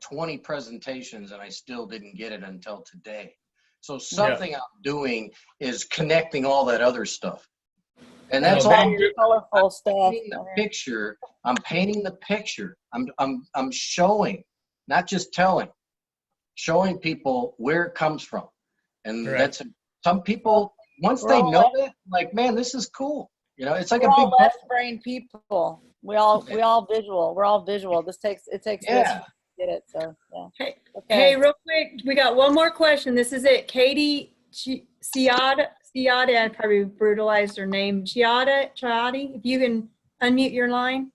[SPEAKER 3] 20 presentations and I still didn't get it until today. So something I'm doing is connecting all that other stuff. And that's all I'm doing.
[SPEAKER 8] Colorful stuff.
[SPEAKER 3] Painting the picture. I'm painting the picture. I'm showing, not just telling, showing people where it comes from. And that's some people, once they know that, like, man, this is cool. It's like
[SPEAKER 8] we're
[SPEAKER 3] a big
[SPEAKER 8] all left brain people. We all visual. We're all visual. It takes this to get it. So yeah.
[SPEAKER 1] Hey, real quick, we got one more question. This is it. Katie Ciada, I probably brutalized her name. Ciada, if you can unmute your line.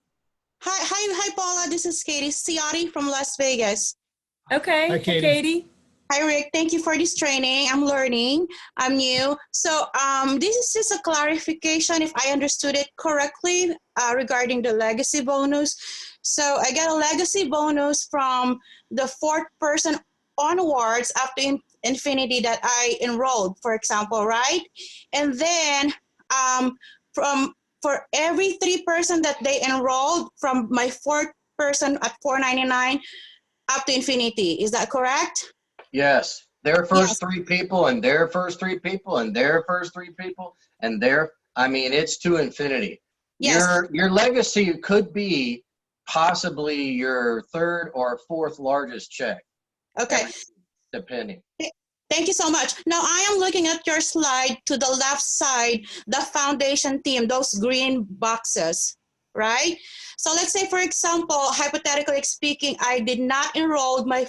[SPEAKER 9] Hi, Paula. This is Katie Ciotti from Las Vegas.
[SPEAKER 1] Okay.
[SPEAKER 2] Hi, Katie.
[SPEAKER 1] Katie.
[SPEAKER 9] Hi, Rick. Thank you for this training. I'm learning. I'm new. So this is just a clarification, if I understood it correctly, regarding the legacy bonus. So I got a legacy bonus from the 4th person onwards after infinity that I enrolled, for example, right? And then for every 3 person that they enrolled from my 4th person at $4.99 up to infinity. Is that correct?
[SPEAKER 3] Yes. Their first 3 people and their first 3 people and their first 3 people and it's to infinity.
[SPEAKER 9] Yes.
[SPEAKER 3] Your legacy could be possibly your 3rd or 4th largest check.
[SPEAKER 9] Okay.
[SPEAKER 3] Depending.
[SPEAKER 9] Thank you so much. Now I am looking at your slide to the left side, the foundation team, those green boxes, right? So let's say, for example, hypothetically speaking, I did not enroll my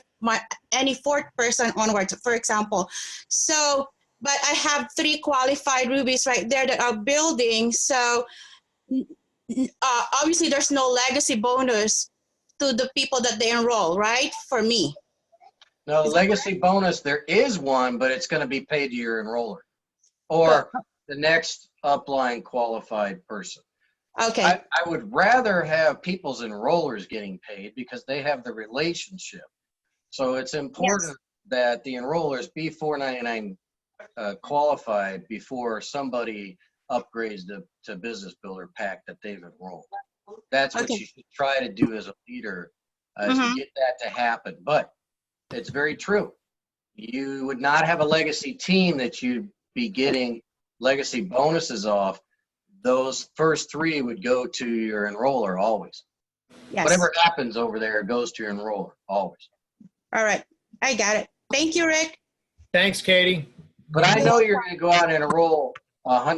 [SPEAKER 9] any 4th person onwards, for example. So, but I have 3 qualified rubies right there that are building. So obviously there's no legacy bonus to the people that they enroll, right? For me.
[SPEAKER 3] No, legacy bonus, there is one, but it's going to be paid to your enroller or the next upline qualified person.
[SPEAKER 9] Okay.
[SPEAKER 3] I would rather have people's enrollers getting paid because they have the relationship. So it's important that the enrollers be $4.99 qualified before somebody upgrades to Business Builder pack that they've enrolled. That's what you should try to do as a leader, is to get that to happen. But it's very true. You would not have a legacy team that you'd be getting legacy bonuses off those first 3 would go to your enroller always.
[SPEAKER 9] Yes.
[SPEAKER 3] Whatever happens over there goes to your enroller always.
[SPEAKER 9] All right. I got it. Thank you, Rick.
[SPEAKER 2] Thanks, Katie.
[SPEAKER 3] But I know you're going to go out and enroll 100